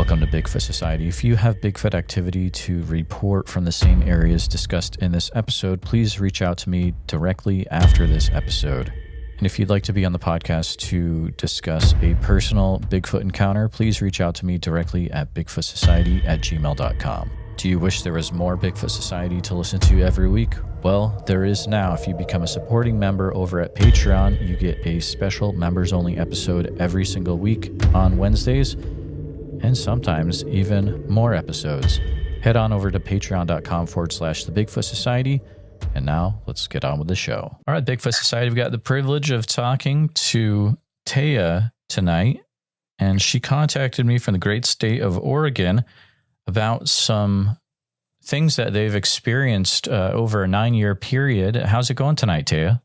Welcome to Bigfoot Society. If you have Bigfoot activity to report from the same areas discussed in this episode, please reach out to me directly after this episode. And if you'd like to be on the podcast to discuss a personal Bigfoot encounter, please reach out to me directly at bigfootsociety@gmail.com. Do you wish there was more Bigfoot Society to listen to every week? Well, there is now. If you become a supporting member over at Patreon, you get a special members-only episode every single week on Wednesdays, and sometimes even more episodes. Head on over to patreon.com/The Bigfoot Society. And now let's get on with the show. All right, Bigfoot Society, we've got the privilege of talking to Teia tonight. And she contacted me from the great state of Oregon about some things that they've experienced over a 9-year period. How's it going tonight, Teia?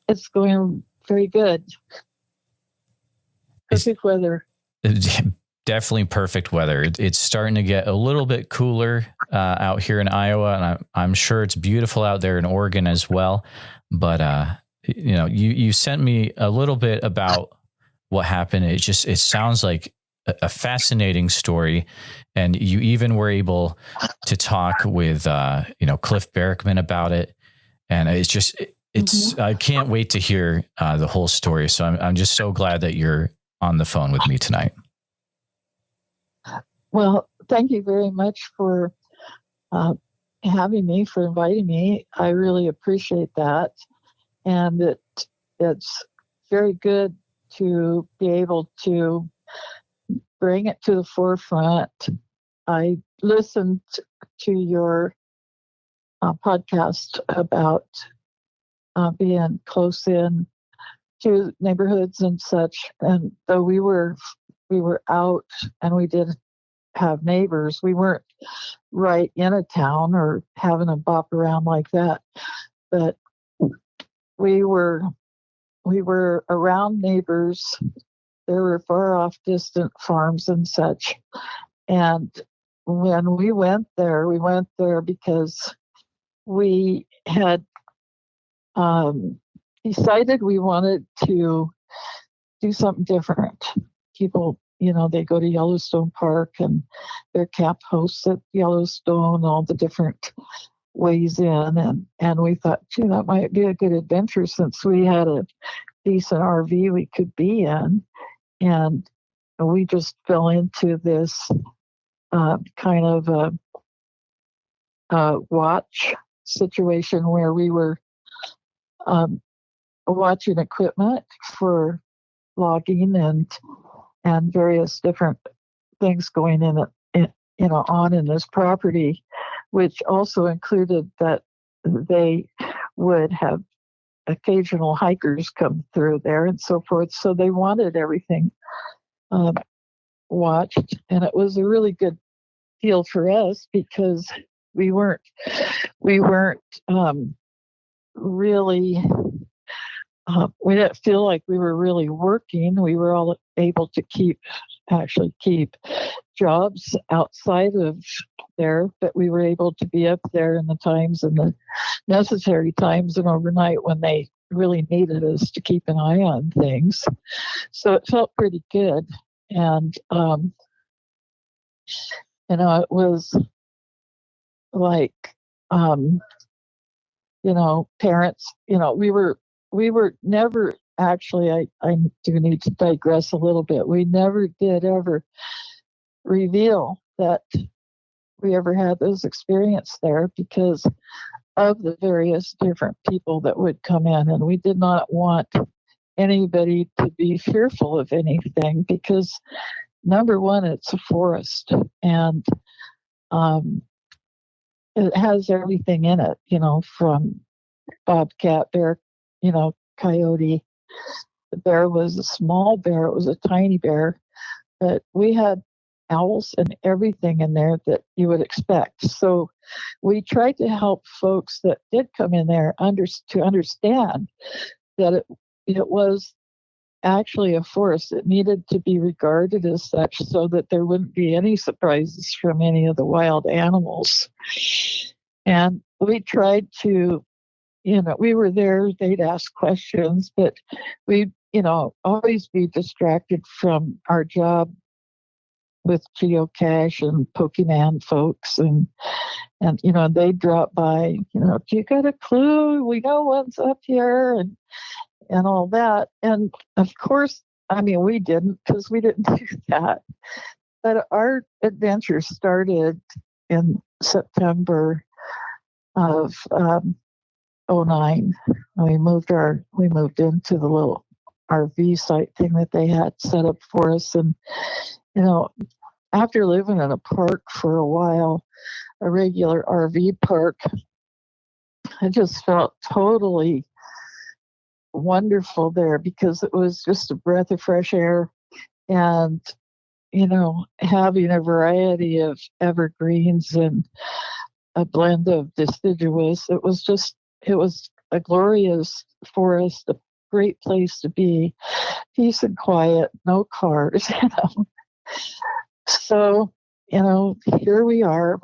It's going very good. Perfect weather. Definitely perfect weather. It's starting to get a little bit cooler out here in Iowa, and I'm sure it's beautiful out there in Oregon as well. But you sent me a little bit about what happened. It sounds like a fascinating story, and you even were able to talk with Cliff Barackman about it. And I can't wait to hear the whole story. So I'm just so glad that you're on the phone with me tonight. Well, thank you very much for having me, for inviting me. I really appreciate that. And it's very good to be able to bring it to the forefront. I listened to your podcast about being close in to neighborhoods and such. And though we were out and we did have neighbors, we weren't right in a town or having a bop around like that. But we were around neighbors. There were far off distant farms and such. And when we went there because we had decided we wanted to do something different. People, they go to Yellowstone Park and they're camp hosts at Yellowstone, all the different ways in. And we thought, that might be a good adventure since we had a decent RV we could be in. And we just fell into this kind of a watch situation where we were watching equipment for logging and various different things going on in this property, which also included that they would have occasional hikers come through there and so forth. So they wanted everything watched, and it was a really good deal for us because we weren't really. We didn't feel like we were really working. We were all able to keep jobs outside of there, but we were able to be up there in the times and the necessary times and overnight when they really needed us to keep an eye on things. So it felt pretty good. And, it was like, parents, we were never actually, I do need to digress a little bit. We never did ever reveal that we ever had those experiences there because of the various different people that would come in. And we did not want anybody to be fearful of anything because, number one, it's a forest and it has everything in it, from bobcat, bear, coyote. The bear was a small bear. It was a tiny bear, but we had owls and everything in there that you would expect. So we tried to help folks that did come in there to understand that it was actually a forest. It needed to be regarded as such so that there wouldn't be any surprises from any of the wild animals. And we tried to, we were there, they'd ask questions, but we'd, always be distracted from our job with geocache and Pokemon folks, and they drop by, do you got a clue? We know what's up here, and all that. And of course, we didn't, because we didn't do that. But our adventure started in September of 09. We moved into the little RV site thing that they had set up for us. And, after living in a park for a while, a regular RV park, I just felt totally wonderful there, because it was just a breath of fresh air, and having a variety of evergreens and a blend of deciduous. It was a glorious forest, a great place to be, peace and quiet, no cars. So here we are.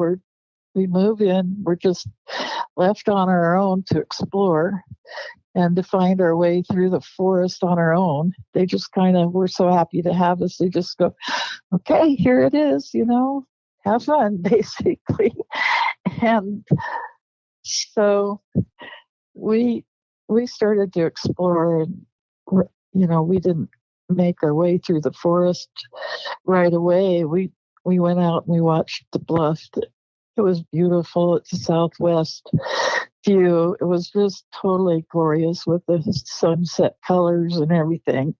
We move in. We're just left on our own to explore and to find our way through the forest on our own. They just were so happy to have us. They just go, okay, here it is, have fun, basically. And so we started to explore, and, we didn't make our way through the forest right away. We went out and we watched the bluff. It was beautiful. It's a southwest view. It was just totally glorious with the sunset colors and everything.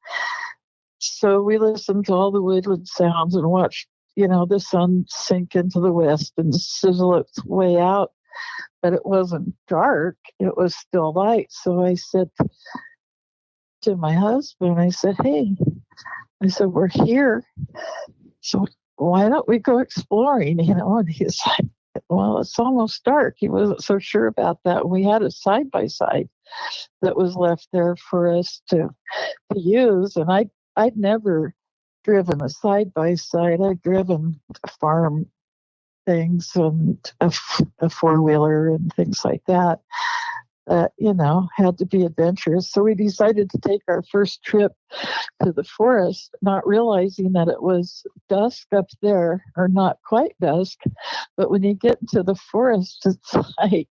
So we listened to all the woodland sounds and watched, the sun sink into the west and sizzle its way out. But it wasn't dark. It was still light. So I said to my husband, hey, we're here. So why don't we go exploring? And he's like, well, it's almost dark. He wasn't so sure about that. We had a side-by-side that was left there for us to use. And I'd never driven a side-by-side. I'd driven farm things and a four-wheeler and things like that. Had to be adventurous. So we decided to take our first trip to the forest, not realizing that it was dusk up there, or not quite dusk. But when you get into the forest, it's like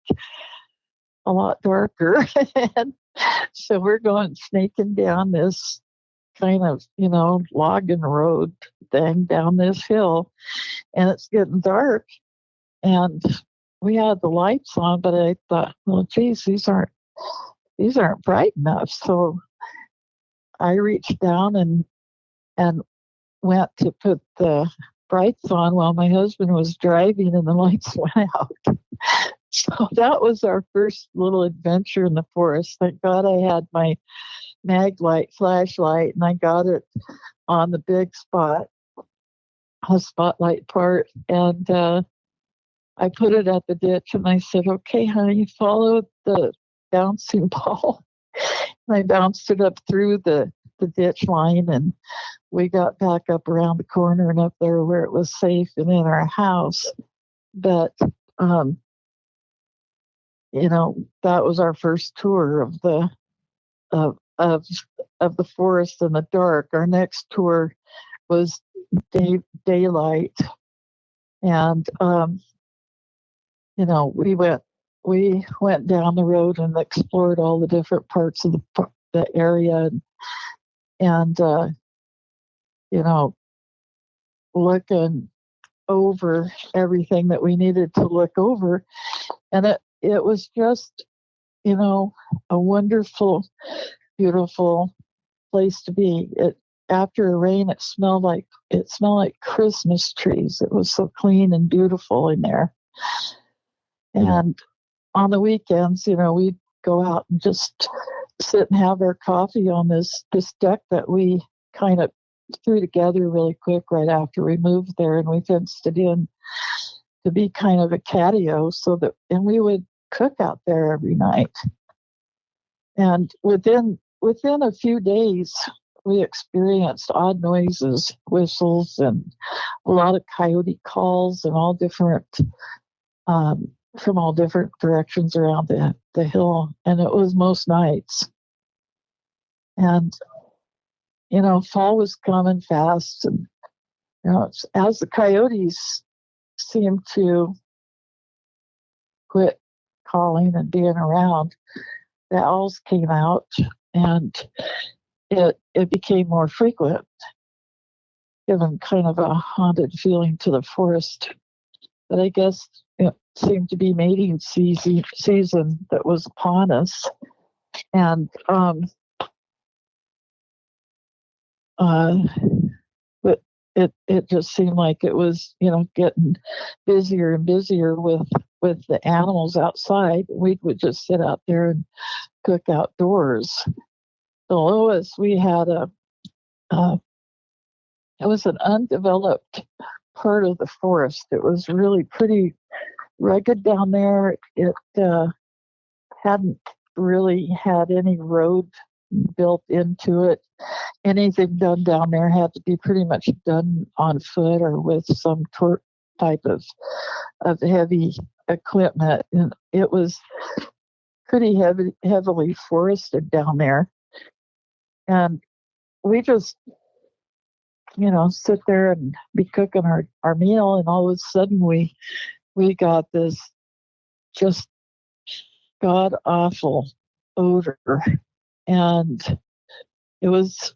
a lot darker. And so we're going snaking down this kind of, logging road thing down this hill, and it's getting dark. And we had the lights on, but I thought, well, geez, these aren't bright enough. So I reached down and went to put the brights on while my husband was driving, and the lights went out. So that was our first little adventure in the forest. Thank God I had my mag light flashlight, and I got it on the big spot, a spotlight part, and I put it at the ditch, and I said, okay, honey, follow the bouncing ball. And I bounced it up through the ditch line, and we got back up around the corner and up there where it was safe and in our house. But, that was our first tour of the forest in the dark. Our next tour was daylight. And, we went down the road and explored all the different parts of the area, and looking over everything that we needed to look over. And it was just, a wonderful, beautiful place to be. After a rain, it smelled like Christmas trees. It was so clean and beautiful in there. And on the weekends, we'd go out and just sit and have our coffee on this deck that we kind of threw together really quick right after we moved there, and we fenced it in to be kind of a catio, and we would cook out there every night. And within a few days, we experienced odd noises, whistles, and a lot of coyote calls, and all different from all different directions around the hill. And it was most nights. And fall was coming fast, and As the coyotes seemed to quit calling and being around, the owls came out, and it became more frequent, giving kind of a haunted feeling to the forest. But I guess it seemed to be mating season that was upon us, and but it just seemed like it was getting busier and busier with the animals outside. We would just sit out there and cook outdoors. Below us, we had it was an undeveloped part of the forest. It was really pretty rugged down there. It hadn't really had any road built into it. Anything done down there had to be pretty much done on foot or with some type of heavy equipment. And it was pretty heavily forested down there. And we just, sit there and be cooking our meal, and all of a sudden we got this just god awful odor, and it was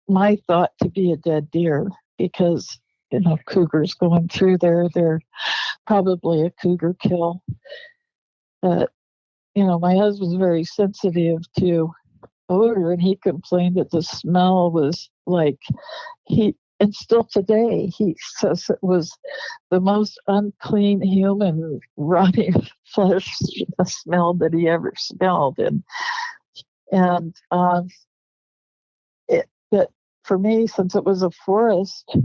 my thought to be a dead deer, because cougars going through there, they're probably a cougar kill. But my husband's very sensitive to odor, and he complained that the smell was like and still today he says it was the most unclean human rotting flesh smell that he ever smelled. But for me, since it was a forest,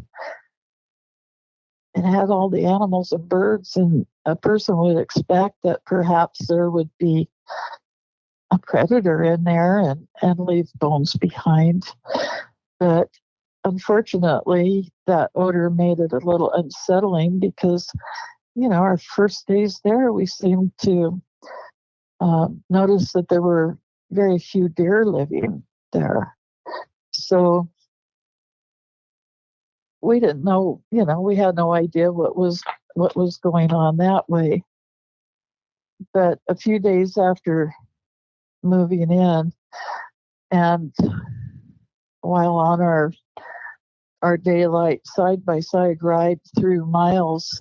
it had all the animals and birds, and a person would expect that perhaps there would be a predator in there and leave bones behind. But unfortunately, that odor made it a little unsettling, because, our first days there, we seemed to notice that there were very few deer living there. So we didn't know, we had no idea what was going on that way. But a few days after moving in, and while on our daylight side-by-side ride through miles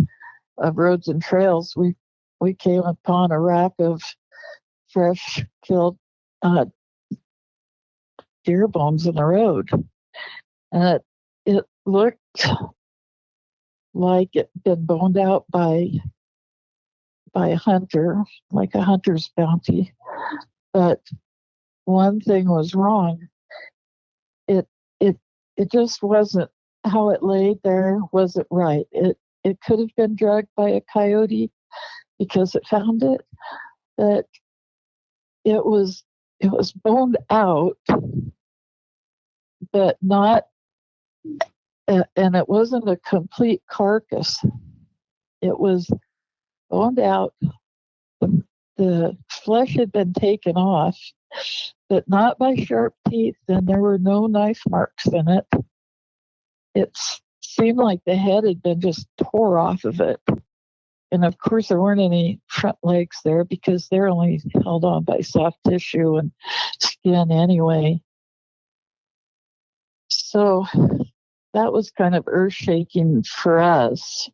of roads and trails, we came upon a rack of fresh killed deer bones in the road. And it looked like it had been boned out by a hunter, like a hunter's bounty. But one thing was wrong. It just wasn't how it laid there, wasn't right. It could have been drugged by a coyote because it found it, but it was boned out, but not, and it wasn't a complete carcass. It was boned out. The flesh had been taken off, but not by sharp teeth, and there were no knife marks in it. It seemed like the head had been just tore off of it. And of course, there weren't any front legs there, because they're only held on by soft tissue and skin anyway. So that was kind of earth-shaking for us.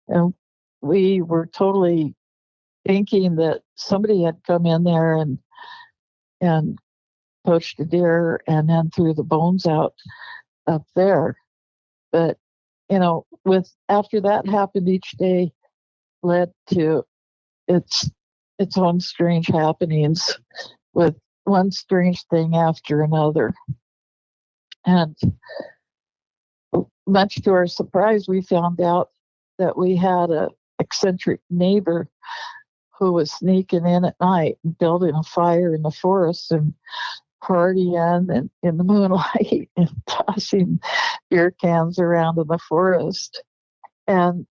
And we were totally thinking that somebody had come in there and poached a deer and then threw the bones out up there. But, after that happened, each day led to its own strange happenings, with one strange thing after another. And much to our surprise, we found out that we had an eccentric neighbor who was sneaking in at night and building a fire in the forest and partying and in the moonlight and tossing beer cans around in the forest. And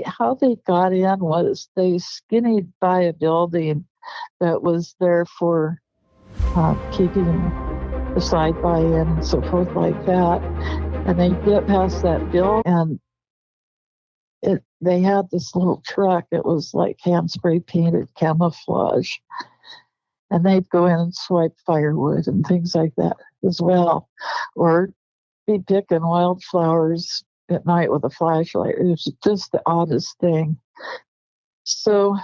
how they got in was they skinnied by a building that was there for keeping the side by in and so forth like that. And they get past that bill, and they had this little truck. It was like hand spray painted camouflage. And they'd go in and swipe firewood and things like that as well. Or be picking wildflowers at night with a flashlight. It was just the oddest thing. So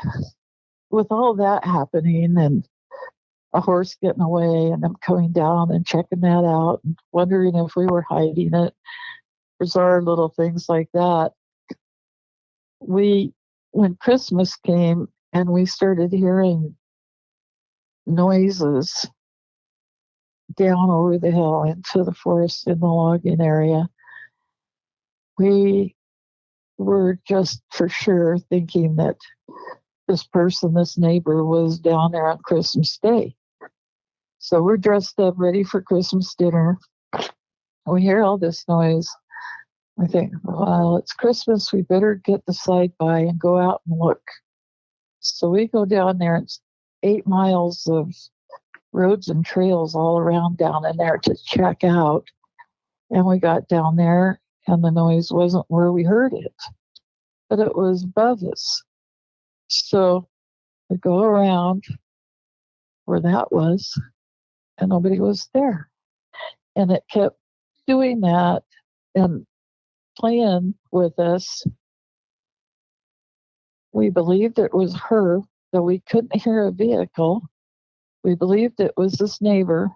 with all that happening and a horse getting away and them coming down and checking that out and wondering if we were hiding it, bizarre little things like that. When Christmas came and we started hearing noises down over the hill into the forest in the logging area, we were just for sure thinking that this neighbor, was down there on Christmas Day. So we're dressed up, ready for Christmas dinner. We hear all this noise. I think, well, it's Christmas. We better get the slide by and go out and look. So we go down there. It's 8 miles of roads and trails all around down in there to check out. And we got down there, and the noise wasn't where we heard it, but it was above us. So we go around where that was, and nobody was there. And it kept doing that and playing with us. We believed it was her, though we couldn't hear a vehicle. We believed it was this neighbor.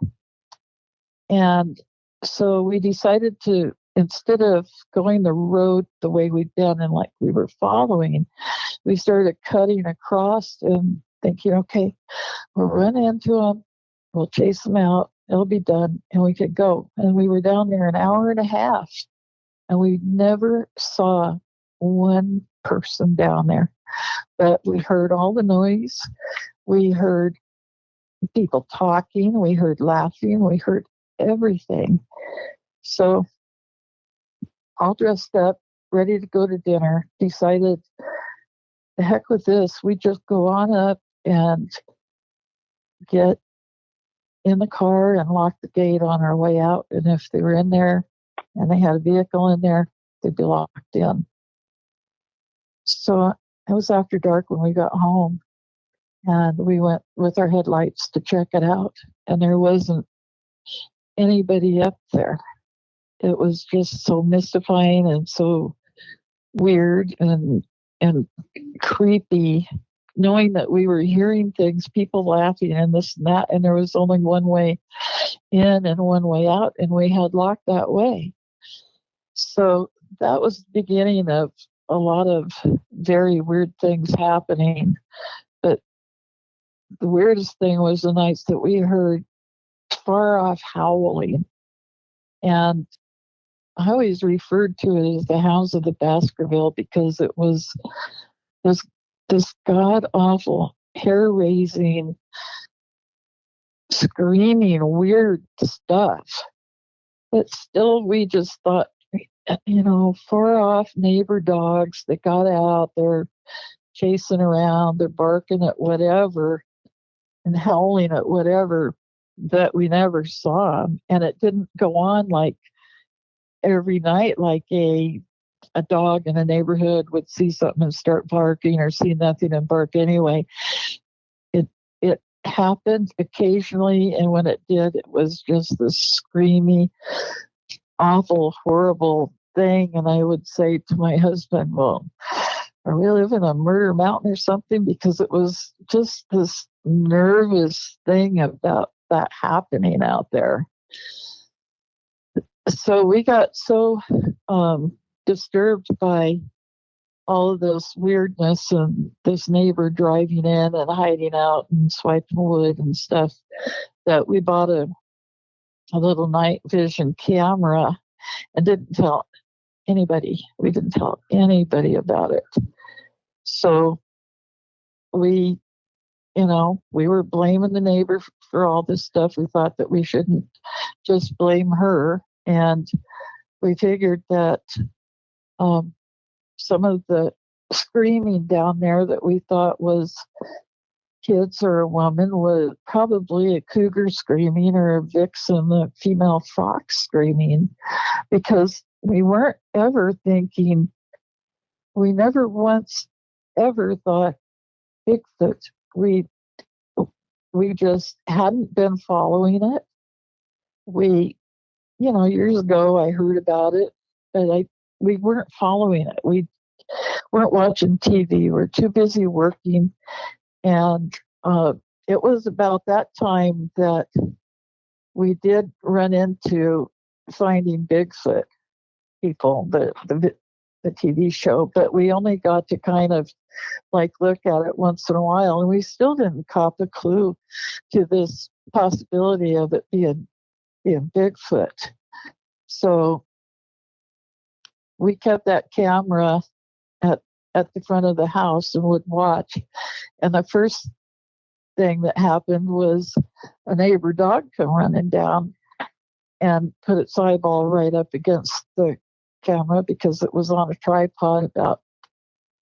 And so we decided to, instead of going the road the way we'd been and like we were following, we started cutting across and thinking, okay, we'll run into them, we'll chase them out, it'll be done, and we could go. And we were down there an hour and a half, and we never saw one person down there. But we heard all the noise. We heard people talking. We heard laughing. We heard everything. So, all dressed up, ready to go to dinner, decided, the heck with this. We just go on up and get in the car and lock the gate on our way out. And if they were in there and they had a vehicle in there, they'd be locked in. So it was after dark when we got home, and we went with our headlights to check it out, and there wasn't anybody up there. It was just so mystifying and so weird and creepy, knowing that we were hearing things, people laughing and this and that, and there was only one way in and one way out, and we had locked that way. So that was the beginning of a lot of very weird things happening. But the weirdest thing was the nights that we heard far off howling. And I always referred to it as the Hounds of the Baskerville, because it was this god-awful, hair-raising, screaming, weird stuff. But still, we just thought, far off neighbor dogs that got out, they're chasing around, they're barking at whatever and howling at whatever, that we never saw. And it didn't go on like every night, like a dog in a neighborhood would see something and start barking, or see nothing and bark anyway. It happened occasionally, and when it did, it was just this screamy, awful, horrible thing. And I would say to my husband, well, are we living on Murder Mountain or something? Because it was just this nervous thing about that happening out there. So we got so disturbed by all of this weirdness and this neighbor driving in and hiding out and swiping wood and stuff, that we bought a little night vision camera and didn't tell anybody. We didn't tell anybody about it. So we were blaming the neighbor for all this stuff. We thought that we shouldn't just blame her. And we figured that some of the screaming down there that we thought was kids or a woman was probably a cougar screaming or a vixen, a female fox screaming, because we weren't ever thinking, we never once ever thought Bigfoot. We just hadn't been following it. Years ago I heard about it, but we weren't following it. We weren't watching TV. We were too busy working. And it was about that time that we did run into Finding Bigfoot people, the TV show, but we only got to kind of look at it once in a while, and we still didn't cop a clue to this possibility of it being Bigfoot. So we kept that camera at the front of the house and would watch. And the first thing that happened was a neighbor dog come running down and put its eyeball right up against the camera because it was on a tripod about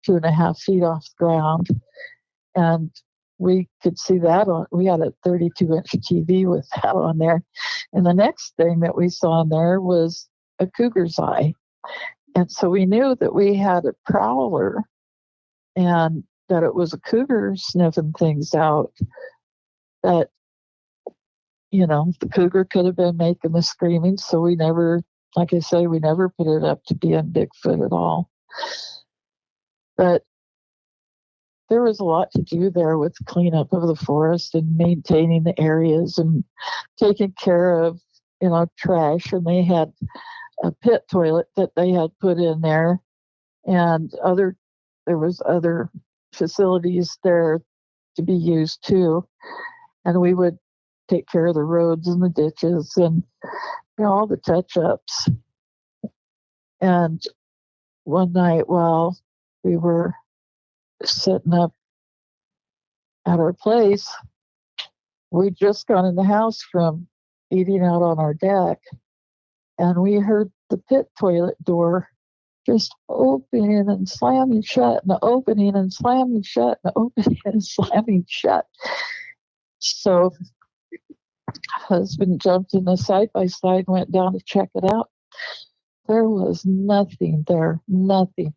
2.5 feet off the ground. And we could see that we had a 32-inch TV with that on there. And the next thing that we saw on there was a cougar's eye. And so we knew that we had a prowler and that it was a cougar sniffing things out. That, the cougar could have been making the screaming. So we never, like I say, we never put it up to being Bigfoot at all. But there was a lot to do there with cleanup of the forest and maintaining the areas and taking care of, trash. And they had a pit toilet that they had put in there, and there was other facilities there to be used too. And we would take care of the roads and the ditches and all the touch-ups. And one night while we were sitting up at our place, we'd just gone in the house from eating out on our deck, and we heard the pit toilet door just opening and slamming shut, and opening and slamming shut, and opening and slamming shut. So husband jumped in the side-by-side and went down to check it out. There was nothing there, nothing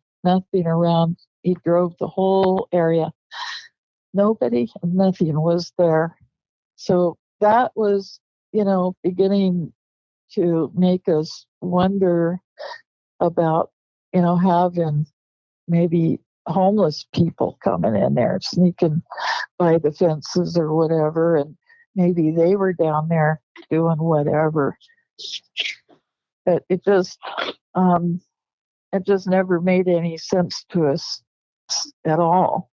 around. He drove the whole area. Nobody, nothing was there. So that was, beginning to make us wonder about, having maybe homeless people coming in there, sneaking by the fences or whatever, and maybe they were down there doing whatever. But it just never made any sense to us at all.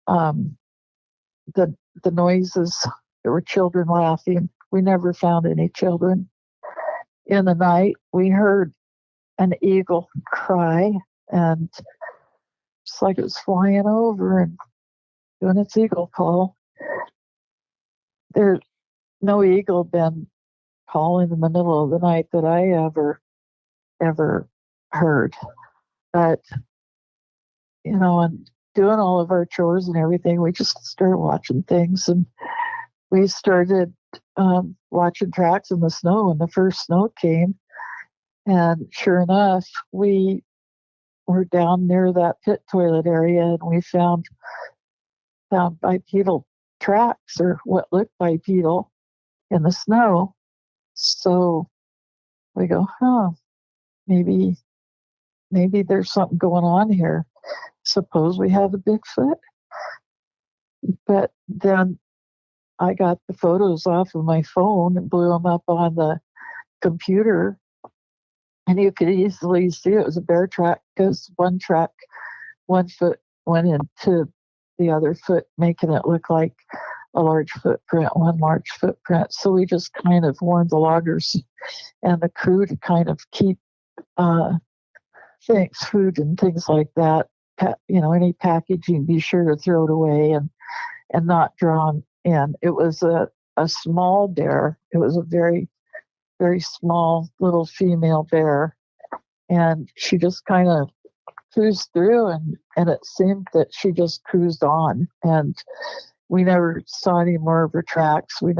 The noises, there were children laughing. We never found any children. In the night, we heard an eagle cry, and it's like it was flying over and doing its eagle call. There's no eagle been calling in the middle of the night that I ever heard. But, and doing all of our chores and everything, we just started watching things, and we started watching tracks in the snow when the first snow came. And sure enough, we were down near that pit toilet area, and we found bipedal tracks, or what looked bipedal, in the snow. So we go, maybe there's something going on here. Suppose we have a Bigfoot. But then I got the photos off of my phone and blew them up on the computer, and you could easily see it was a bear track, because one foot went into the other foot, making it look like a large footprint, one large footprint. So we just kind of warned the loggers and the crew to kind of keep food and things like that. Any packaging, be sure to throw it away and not drawn in. It was a small bear. It was a very, very small little female bear, and she just kind of cruised through and it seemed that she just cruised on, and we never saw any more of her tracks. We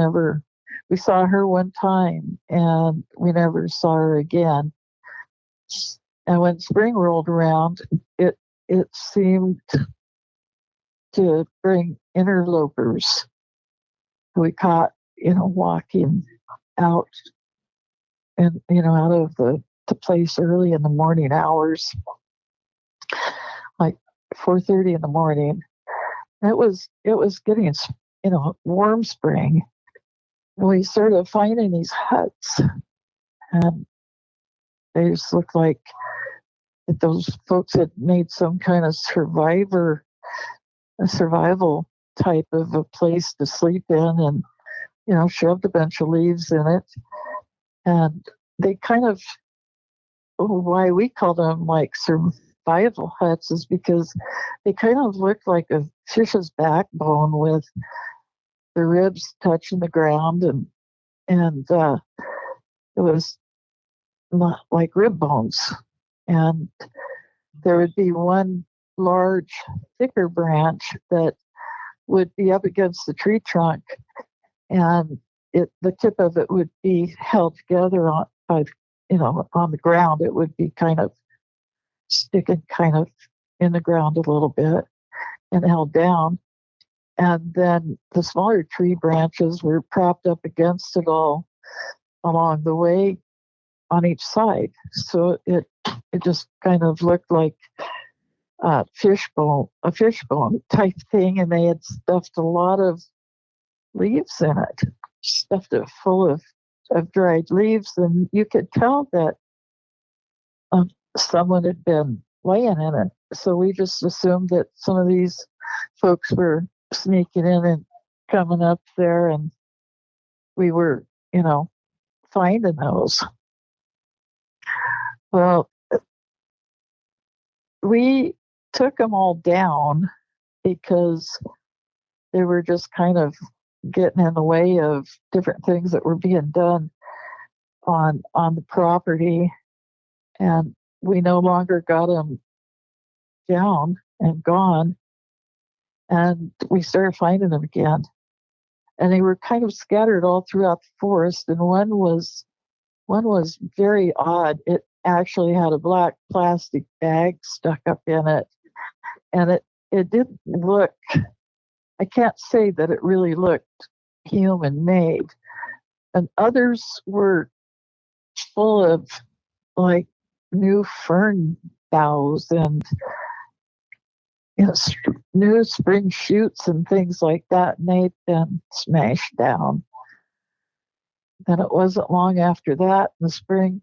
saw her one time, and we never saw her again. And when spring rolled around, it seemed to bring interlopers who we caught, walking out and, out of the place early in the morning hours, like 4:30 in the morning. It was getting, warm spring. We started finding these huts, and they just looked like that those folks had made some kind of survival type of a place to sleep in, and shoved a bunch of leaves in it. And they kind of, why we call them like survival huts is because they kind of looked like a fish's backbone with the ribs touching the ground, and it was not like rib bones. And there would be one large, thicker branch that would be up against the tree trunk, and the tip of it would be held together on the ground. It would be kind of sticking kind of in the ground a little bit and held down. And then the smaller tree branches were propped up against it all along the way on each side. So it just kind of looked like a fishbone type thing, and they had stuffed a lot of leaves in it, stuffed it full of dried leaves, and you could tell that someone had been laying in it. So we just assumed that some of these folks were sneaking in and coming up there, and we were, finding those. Well, we took them all down because they were just kind of getting in the way of different things that were being done on the property, and we no longer got them down and gone, and we started finding them again, and they were kind of scattered all throughout the forest. And one was very odd. It actually had a black plastic bag stuck up in it, and it didn't look, I can't say that it really looked human made. And others were full of like new fern boughs and new spring shoots and things like that, and they'd been smashed down. Then it wasn't long after that, the spring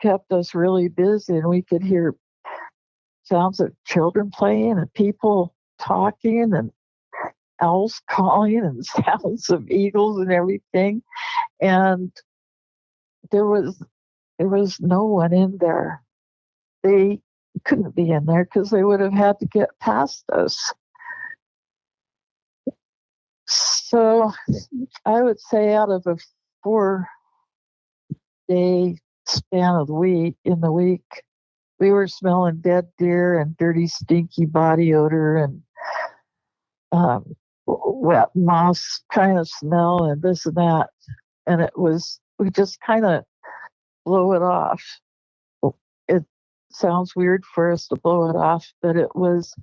kept us really busy, and we could hear sounds of children playing and people talking and owls calling and sounds of eagles and everything. And there was no one in there. They couldn't be in there because they would have had to get past us. So I would say out of a 4-day span of the week, we were smelling dead deer and dirty, stinky body odor and wet moss kind of smell and this and that. And we just kind of blow it off. It sounds weird for us to blow it off, but it was,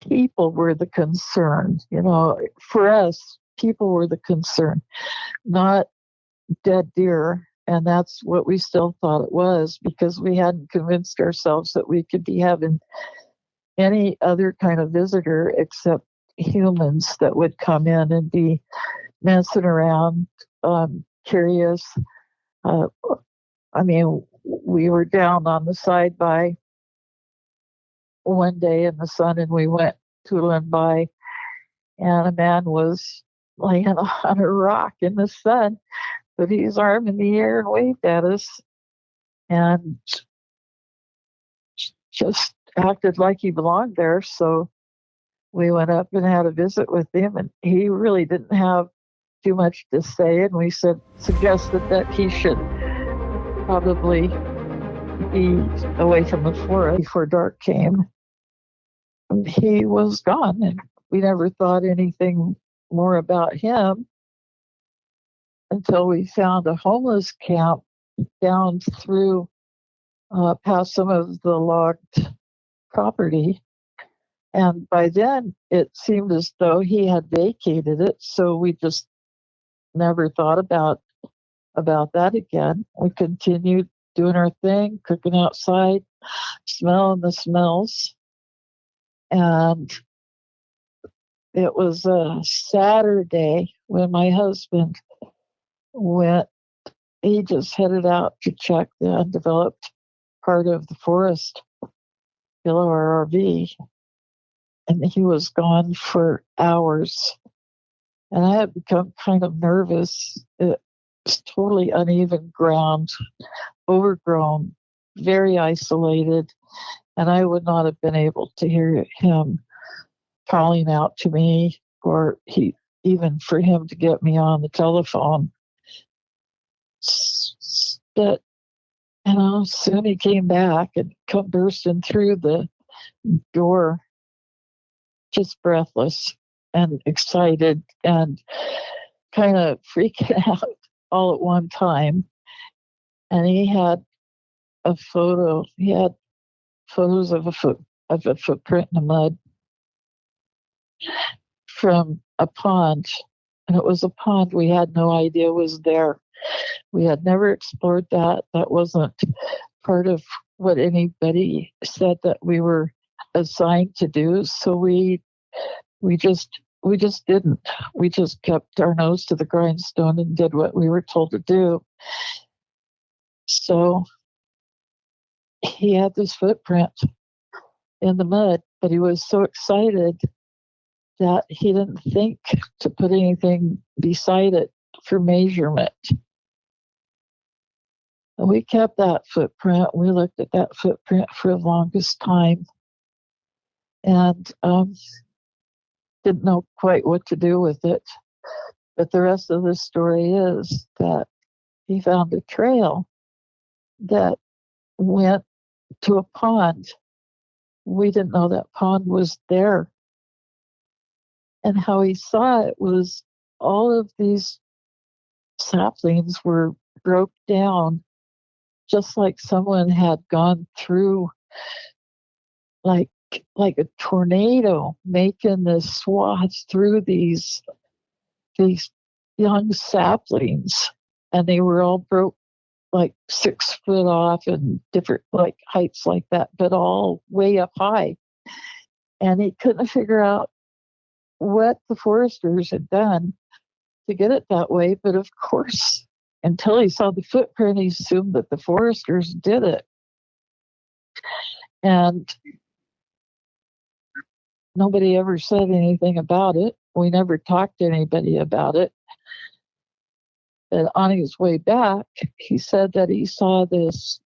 people were the concern. For us, people were the concern, not dead deer. And that's what we still thought it was, because we hadn't convinced ourselves that we could be having any other kind of visitor except humans that would come in and be messing around, curious. We were down on the side by one day in the sun, and we went tootling by, and a man was laying on a rock in the sun, put his arm in the air and waved at us, and just acted like he belonged there. So we went up and had a visit with him, and he really didn't have too much to say, and we suggested that he should probably be away from the forest before dark came. He was gone, and we never thought anything more about him until we found a homeless camp down through past some of the logged property. And by then, it seemed as though he had vacated it, so we just never thought about that again. We continued doing our thing, cooking outside, smelling the smells. And it was a Saturday when my husband went. He just headed out to check the undeveloped part of the forest below our RV. And he was gone for hours. And I had become kind of nervous. It was totally uneven ground, overgrown, very isolated. And I would not have been able to hear him calling out to me, or even for him to get me on the telephone. But, soon he came back and come bursting through the door, just breathless and excited and kind of freaking out all at one time. And he had a photo. He had photos of a footprint in the mud from a pond. And it was a pond we had no idea was there. We had never explored that. That wasn't part of what anybody said that we were assigned to do. So we just didn't. We just kept our nose to the grindstone and did what we were told to do. So he had this footprint in the mud, but he was so excited that he didn't think to put anything beside it for measurement. And we kept that footprint. We looked at that footprint for the longest time and didn't know quite what to do with it. But the rest of the story is that he found a trail that went to a pond. We didn't know that pond was there. And how he saw it was all of these saplings were broke down, just like someone had gone through, like a tornado, making this swath through these young saplings, and they were all broke like 6 foot off and different like heights like that, but all way up high. And he couldn't figure out what the foresters had done to get it that way. But of course, until he saw the footprint, he assumed that the foresters did it. And nobody ever said anything about it. We never talked to anybody about it. But on his way back, he said that he saw this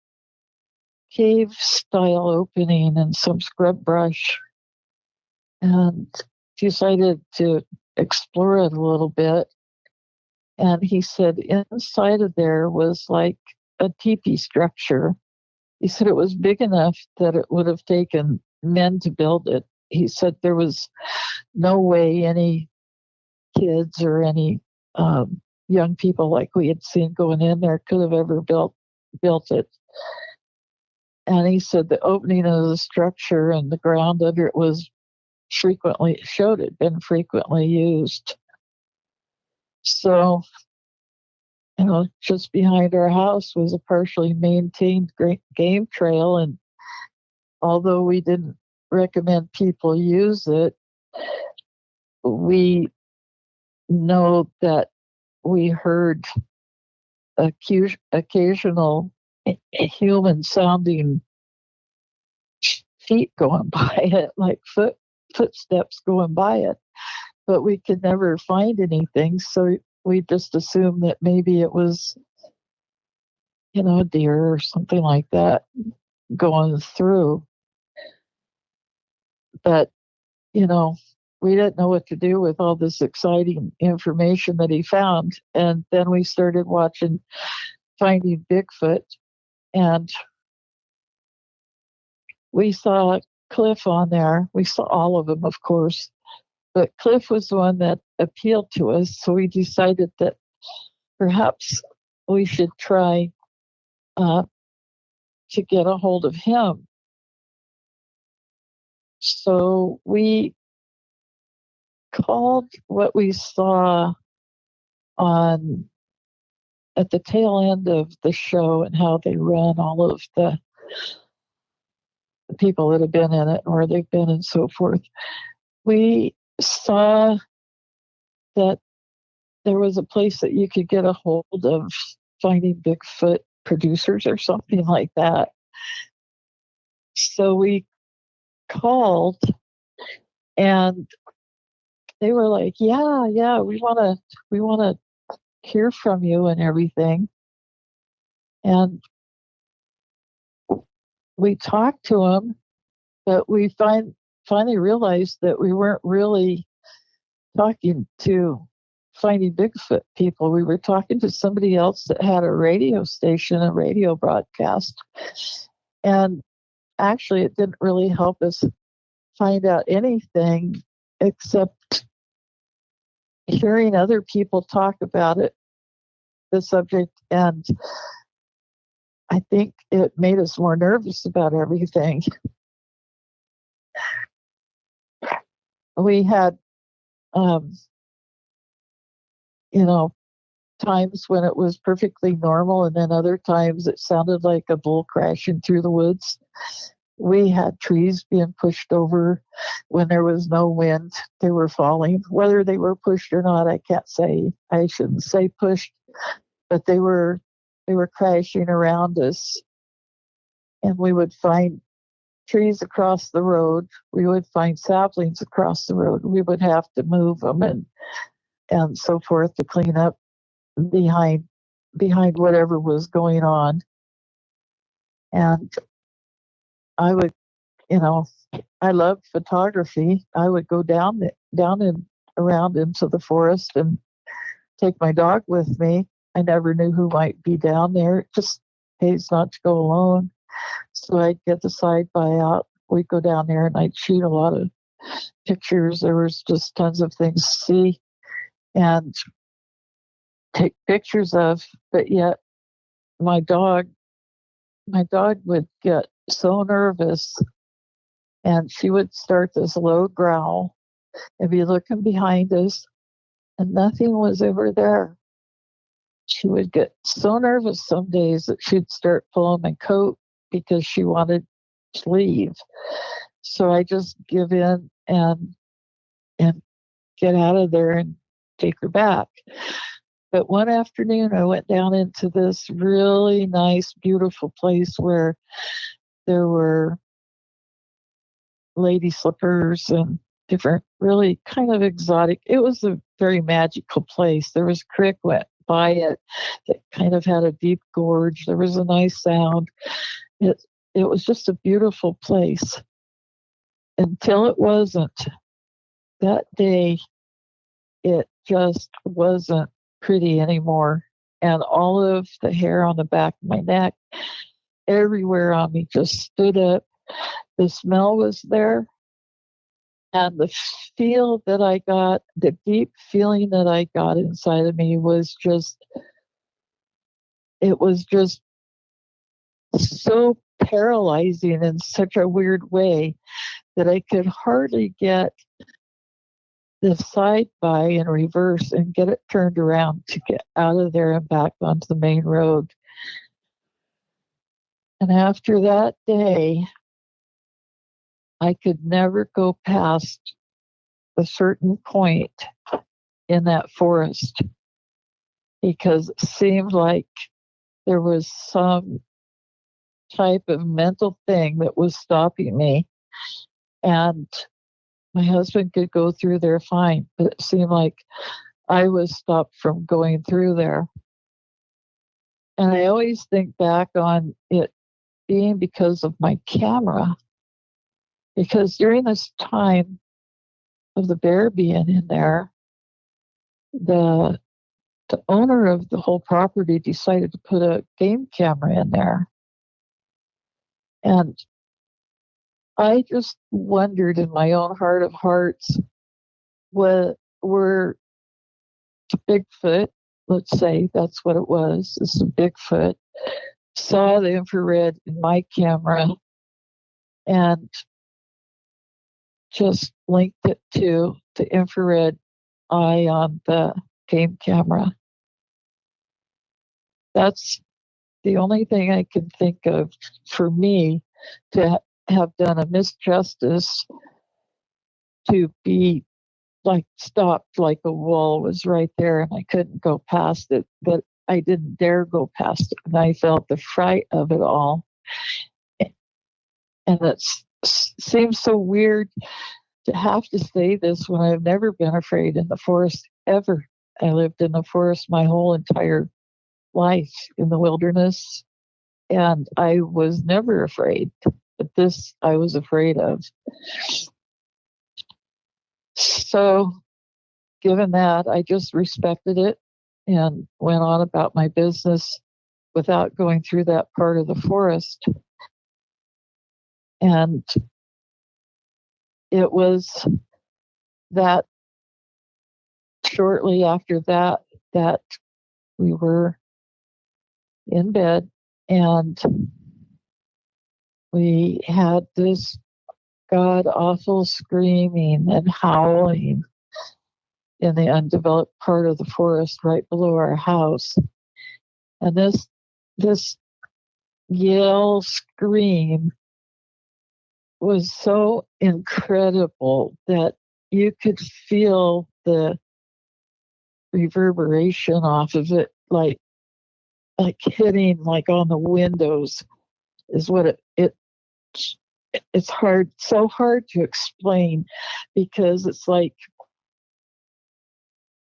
cave-style opening in some scrub brush and decided to explore it a little bit. And he said inside of there was like a teepee structure. He said it was big enough that it would have taken men to build it. He said there was no way any kids or any young people like we had seen going in there could have ever built it. And he said the opening of the structure and the ground under it was been frequently used. So, just behind our house was a partially maintained game trail. And although we didn't recommend people use it, we know that we heard occasional human sounding feet going by it, like footsteps going by it, but we could never find anything. So we just assumed that maybe it was, a deer or something like that going through. But, we didn't know what to do with all this exciting information that he found. And then we started watching Finding Bigfoot. And we saw Cliff on there. We saw all of them, of course, but Cliff was the one that appealed to us. So we decided that perhaps we should try to get a hold of him. So we called what we saw on at the tail end of the show and how they run all of the people that have been in it, where they've been, and so forth. We saw that there was a place that you could get a hold of Finding Bigfoot producers or something like that. So we called, and they were like, yeah, we want to hear from you and everything. And we talked to them, but we finally realized that we weren't really talking to Finding Bigfoot people. We were talking to somebody else that had a radio station, a radio broadcast. And actually, it didn't really help us find out anything except hearing other people talk about it, the subject, and I think it made us more nervous about everything. We had, times when it was perfectly normal, and then other times it sounded like a bull crashing through the woods. We had trees being pushed over when there was no wind. They were falling. Whether they were pushed or not, I can't say. I shouldn't say pushed, but they were crashing around us. And we would find trees across the road. We would find saplings across the road. We would have to move them and so forth to clean up behind whatever was going on. And I would, I loved photography. I would go down and around into the forest and take my dog with me. I never knew who might be down there. It just pays not to go alone. So I'd get the side by out. We'd go down there and I'd shoot a lot of pictures. There was just tons of things to see and take pictures of. But yet my dog would get so nervous, and she would start this low growl and be looking behind us, and nothing was ever there. She would get so nervous some days that she'd start pulling my coat because she wanted to leave. So I just give in and get out of there and take her back. But one afternoon, I went down into this really nice, beautiful place where there were lady slippers and different, really kind of exotic. It was a very magical place. There was a creek went by it that kind of had a deep gorge. There was a nice sound. It was just a beautiful place until it wasn't. That day, it just wasn't pretty anymore. And all of the hair on the back of my neck, everywhere on me, just stood up. The smell was there. And the feel that I got, the deep feeling that I got inside of me was just so paralyzing in such a weird way that I could hardly get the side by in reverse and get it turned around to get out of there and back onto the main road. And after that day, I could never go past a certain point in that forest because it seemed like there was some type of mental thing that was stopping me. And my husband could go through there fine, but it seemed like I was stopped from going through there. And I always think back on it being because of my camera, because during this time of the bear being in there, the owner of the whole property decided to put a game camera in there. And I just wondered in my own heart of hearts, were Bigfoot, let's say that's what it was, this is Bigfoot, saw the infrared in my camera and just linked it to the infrared eye on the game camera. That's the only thing I can think of for me to have done a misjustice, to be like stopped, like a wall was right there and I couldn't go past it, but I didn't dare go past it. And I felt the fright of it all. And it seems so weird to have to say this when I've never been afraid in the forest ever. I lived in the forest my whole entire life, in the wilderness, and I was never afraid. But this I was afraid of. So, given that, I just respected it and went on about my business without going through that part of the forest. And it was that shortly after that we were in bed and we had this god awful screaming and howling in the undeveloped part of the forest right below our house. And this yell scream was so incredible that you could feel the reverberation off of it, like hitting like on the windows is what it's so hard to explain, because it's like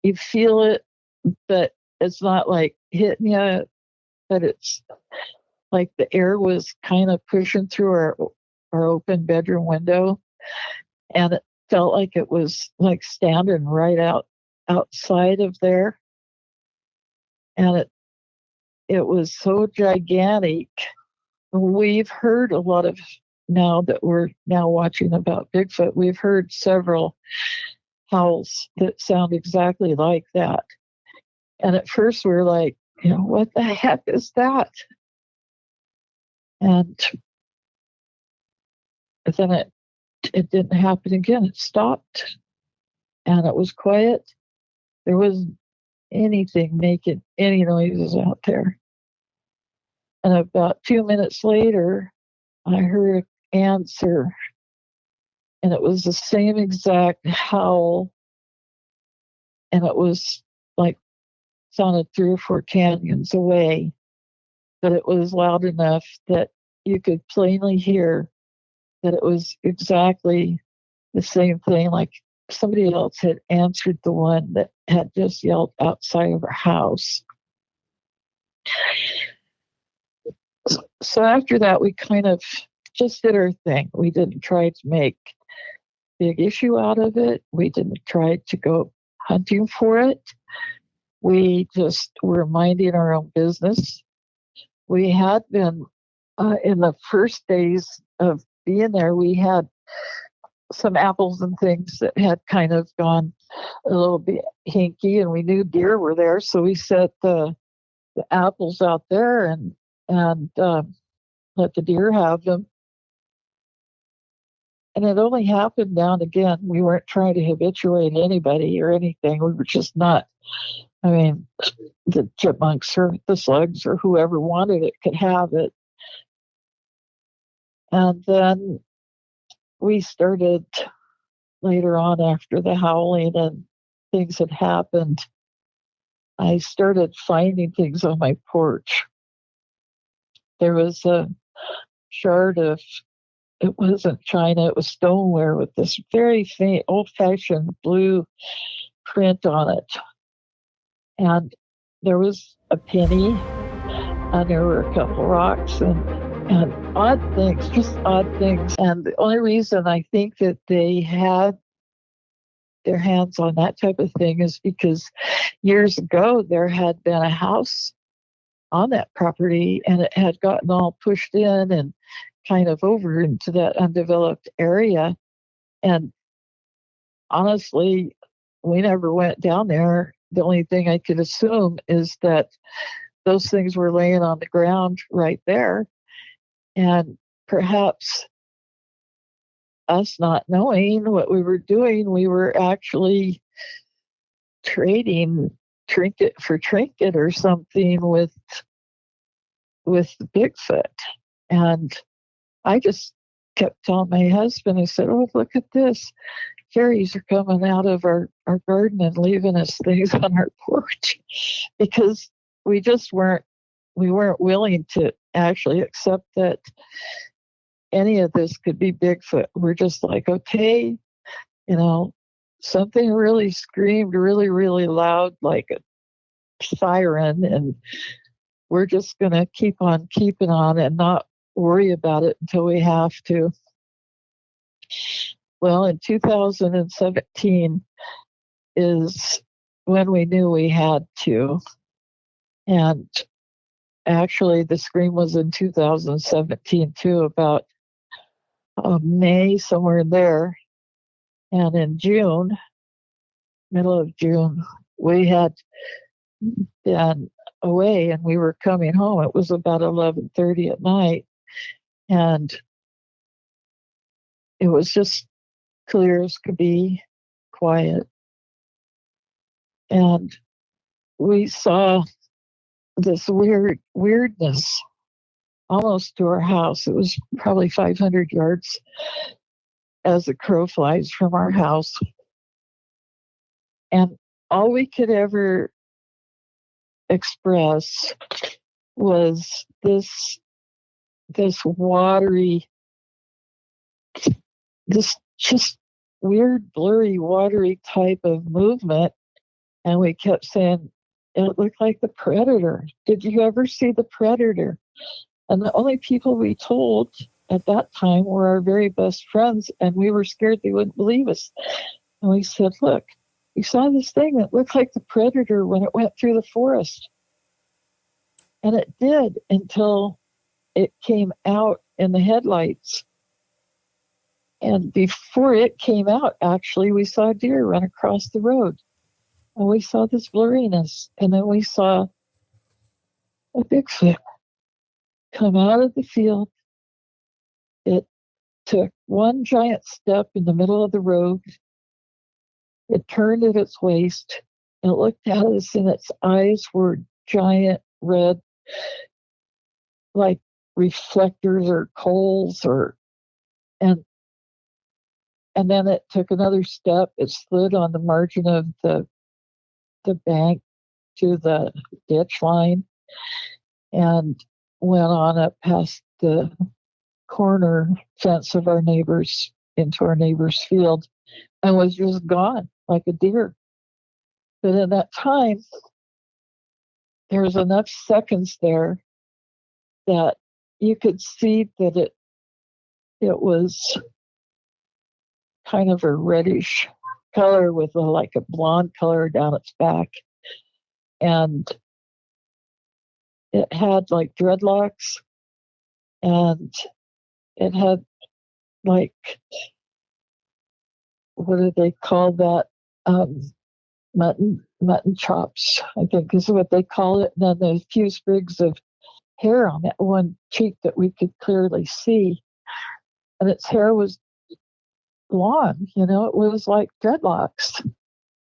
you feel it, but it's not like hitting you, but it's like the air was kind of pushing through our open bedroom window, and it felt like it was like standing right outside of there. And it was so gigantic. We've heard a lot of, now that we're now watching about Bigfoot, we've heard several howls that sound exactly like that. And at first we're like, what the heck is that? And then it didn't happen again. It stopped and it was quiet. There wasn't anything making any noises out there. And about 2 minutes later, I heard an answer, and it was the same exact howl, and it was like sounded 3 or 4 canyons away, but it was loud enough that you could plainly hear that it was exactly the same thing, like somebody else had answered the one that had just yelled outside of our house. So after that, we kind of just did our thing. We didn't try to make big issue out of it. We didn't try to go hunting for it. We just were minding our own business. We had been, in the first days of being there, we had some apples and things that had kind of gone a little bit hinky, and we knew deer were there, so we set the apples out there and let the deer have them. And it only happened now and again. We weren't trying to habituate anybody or anything. We were just not. I mean, the chipmunks or the slugs or whoever wanted it could have it. And then we started later on, after the howling and things had happened, I started finding things on my porch. There was a shard of, it wasn't china, it was stoneware with this very faint, old-fashioned blue print on it. And there was a penny, and there were a couple rocks and odd things, just odd things. And the only reason I think that they had their hands on that type of thing is because years ago there had been a house on that property, and it had gotten all pushed in, and kind of over into that undeveloped area. And honestly, we never went down there. The only thing I could assume is that those things were laying on the ground right there. And perhaps us not knowing what we were doing, we were actually trading trinket for trinket or something with Bigfoot. And I just kept telling my husband, I said, oh, look at this. Fairies are coming out of our garden and leaving us things on our porch, because we weren't willing to actually accept that any of this could be Bigfoot. We're just like, okay, something really screamed really, really loud, like a siren, and we're just going to keep on keeping on and not worry about it until we have to. Well, in 2017 is when we knew we had to. And actually, the scream was in 2017 too, about May, somewhere in there. And in June, middle of June, we had been away and we were coming home. It was about 11:30 at night. And it was just clear as could be, quiet. And we saw this weirdness almost to our house. It was probably 500 yards as the crow flies from our house. And all we could ever express was this watery, this just weird, blurry, watery type of movement. And we kept saying, it looked like the Predator. Did you ever see the Predator? And the only people we told at that time were our very best friends, and we were scared they wouldn't believe us. And we said, look, we saw this thing that looked like the Predator when it went through the forest. And it did, until it came out in the headlights. And before it came out, actually, we saw a deer run across the road. And we saw this blurriness. And then we saw a Bigfoot come out of the field. It took one giant step in the middle of the road. It turned at its waist. It looked at us, and its eyes were giant red, like reflectors or coals, and then it took another step. It slid on the margin of the bank to the ditch line and went on up past the corner fence of our neighbors into our neighbor's field and was just gone like a deer. But in that time, there was enough seconds there that you could see that it was kind of a reddish color with like a blonde color down its back. And it had like dreadlocks, and it had like, what do they call that? Mutton chops, I think is what they call it. And then there's a few sprigs of hair on that one cheek that we could clearly see. And its hair was long, it was like dreadlocks.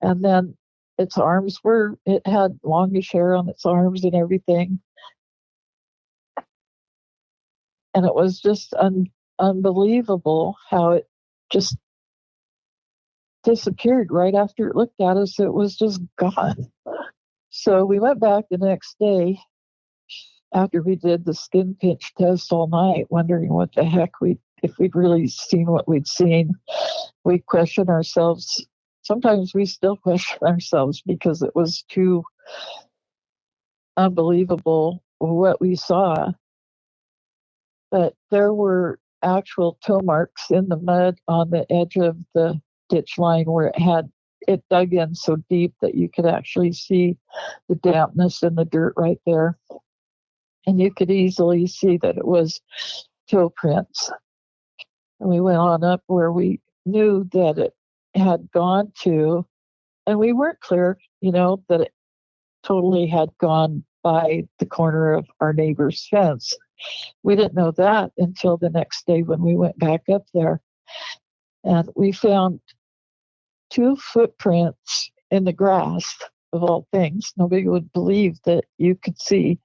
And then its arms it had longish hair on its arms and everything. And it was just unbelievable how it just disappeared right after it looked at us. It was just gone. So we went back the next day after we did the skin pinch test all night, wondering what the heck if we'd really seen what we'd seen. We questioned ourselves. Sometimes we still question ourselves because it was too unbelievable what we saw. But there were actual toe marks in the mud on the edge of the ditch line where it dug in so deep that you could actually see the dampness in the dirt right there. And you could easily see that it was toe prints. And we went on up where we knew that it had gone to, and we weren't clear, that it totally had gone by the corner of our neighbor's fence. We didn't know that until the next day when we went back up there. And we found 2 footprints in the grass, of all things. Nobody would believe that you could see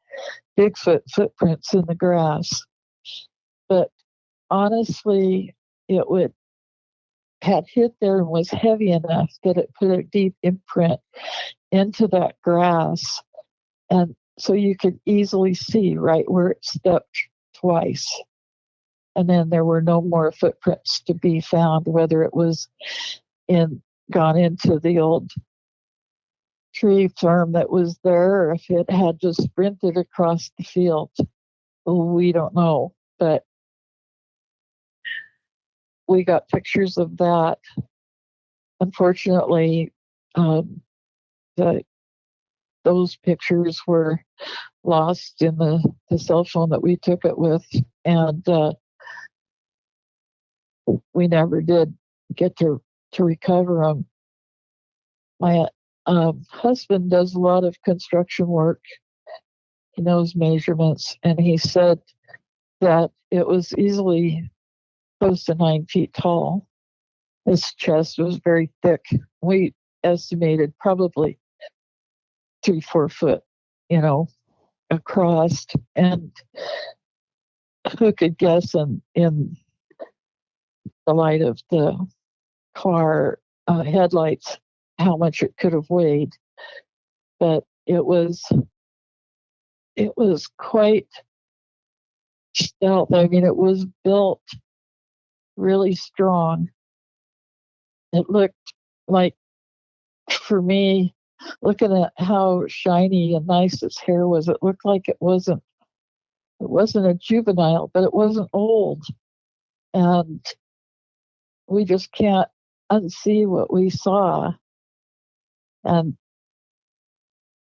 Bigfoot footprints in the grass. But honestly, it had hit there and was heavy enough that it put a deep imprint into that grass. And so you could easily see right where it stepped twice. And then there were no more footprints to be found, whether it was gone into the old tree farm that was there, or if it had just sprinted across the field. We don't know. But we got pictures of that. Unfortunately, those pictures were lost in the cell phone that we took it with, and we never did get to recover them. My husband does a lot of construction work. He knows measurements, and he said that it was easily close to 9 feet tall. His chest was very thick. We estimated probably 3-4 foot, across. And who could guess in the light of the car headlights how much it could have weighed? But it was quite stealth. I mean, it was built really strong. It looked like, for me, looking at how shiny and nice its hair was, it looked like it wasn't a juvenile, but it wasn't old. And we just can't unsee what we saw. And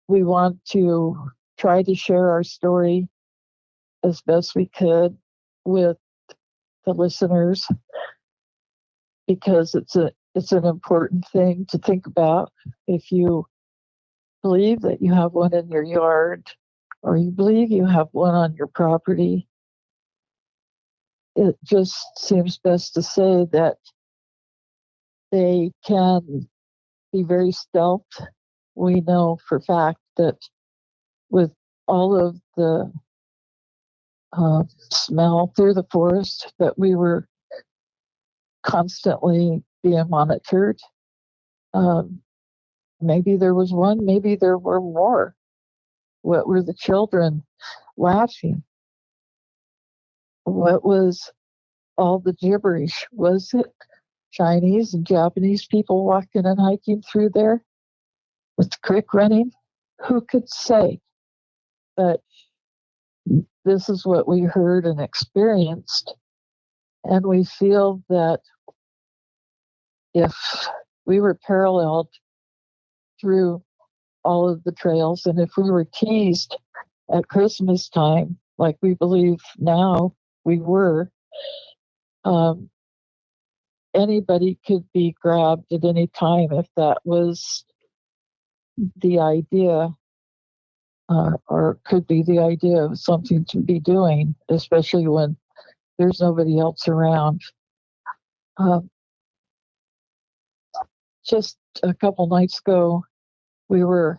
we want to try to share our story as best we could with the listeners, because it's an important thing to think about. If you believe that you have one in your yard, or you believe you have one on your property, it just seems best to say that they can be very stealth. We know for a fact that with all of the smell through the forest, that we were constantly being monitored. Maybe there was one, maybe there were more. What were the children laughing? What was all the gibberish? Was it Chinese and Japanese people walking and hiking through there with the creek running? Who could say? But this is what we heard and experienced. And we feel that if we were paralleled through all of the trails, and if we were teased at Christmas time, like we believe now we were, anybody could be grabbed at any time if that was the idea, or could be the idea of something to be doing, especially when there's nobody else around. Just a couple nights ago, we were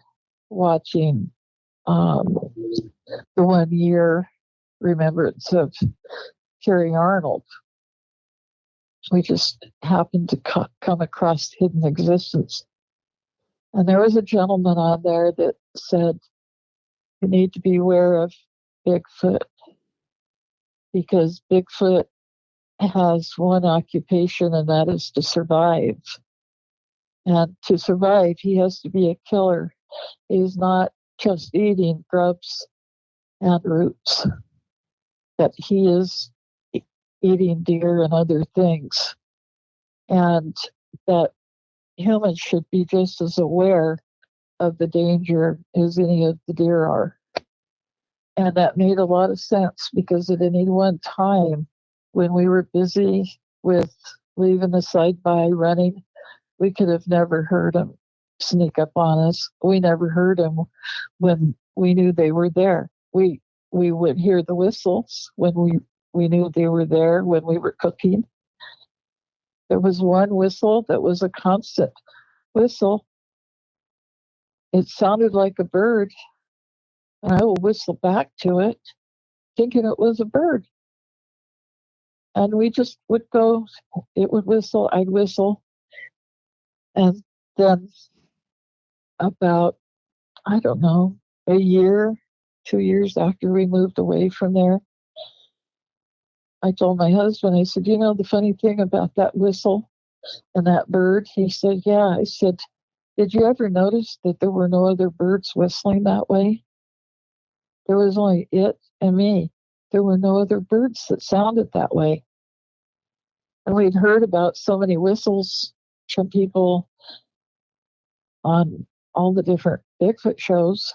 watching the 1 year remembrance of Carrie Arnold. We just happened to come across Hidden Existence. And there was a gentleman on there that said, you need to be aware of Bigfoot, because Bigfoot has one occupation, and that is to survive. And to survive, he has to be a killer. He's not just eating grubs and roots, but he is eating deer and other things. And that humans should be just as aware of the danger as any of the deer are. And that made a lot of sense, because at any one time, when we were busy with leaving the side by running, we could have never heard them sneak up on us. We never heard them when we knew they were there. We would hear the whistles when we knew they were there when we were cooking. There was one whistle that was a constant whistle. It sounded like a bird, and I would whistle back to it, thinking it was a bird. And we just would go, it would whistle, I'd whistle. And then about, I don't know, a year, 2 years after we moved away from there, I told my husband, I said, you know the funny thing about that whistle and that bird? He said, yeah. I said, did you ever notice that there were no other birds whistling that way? There was only it and me. There were no other birds that sounded that way. And we'd heard about so many whistles from people on all the different Bigfoot shows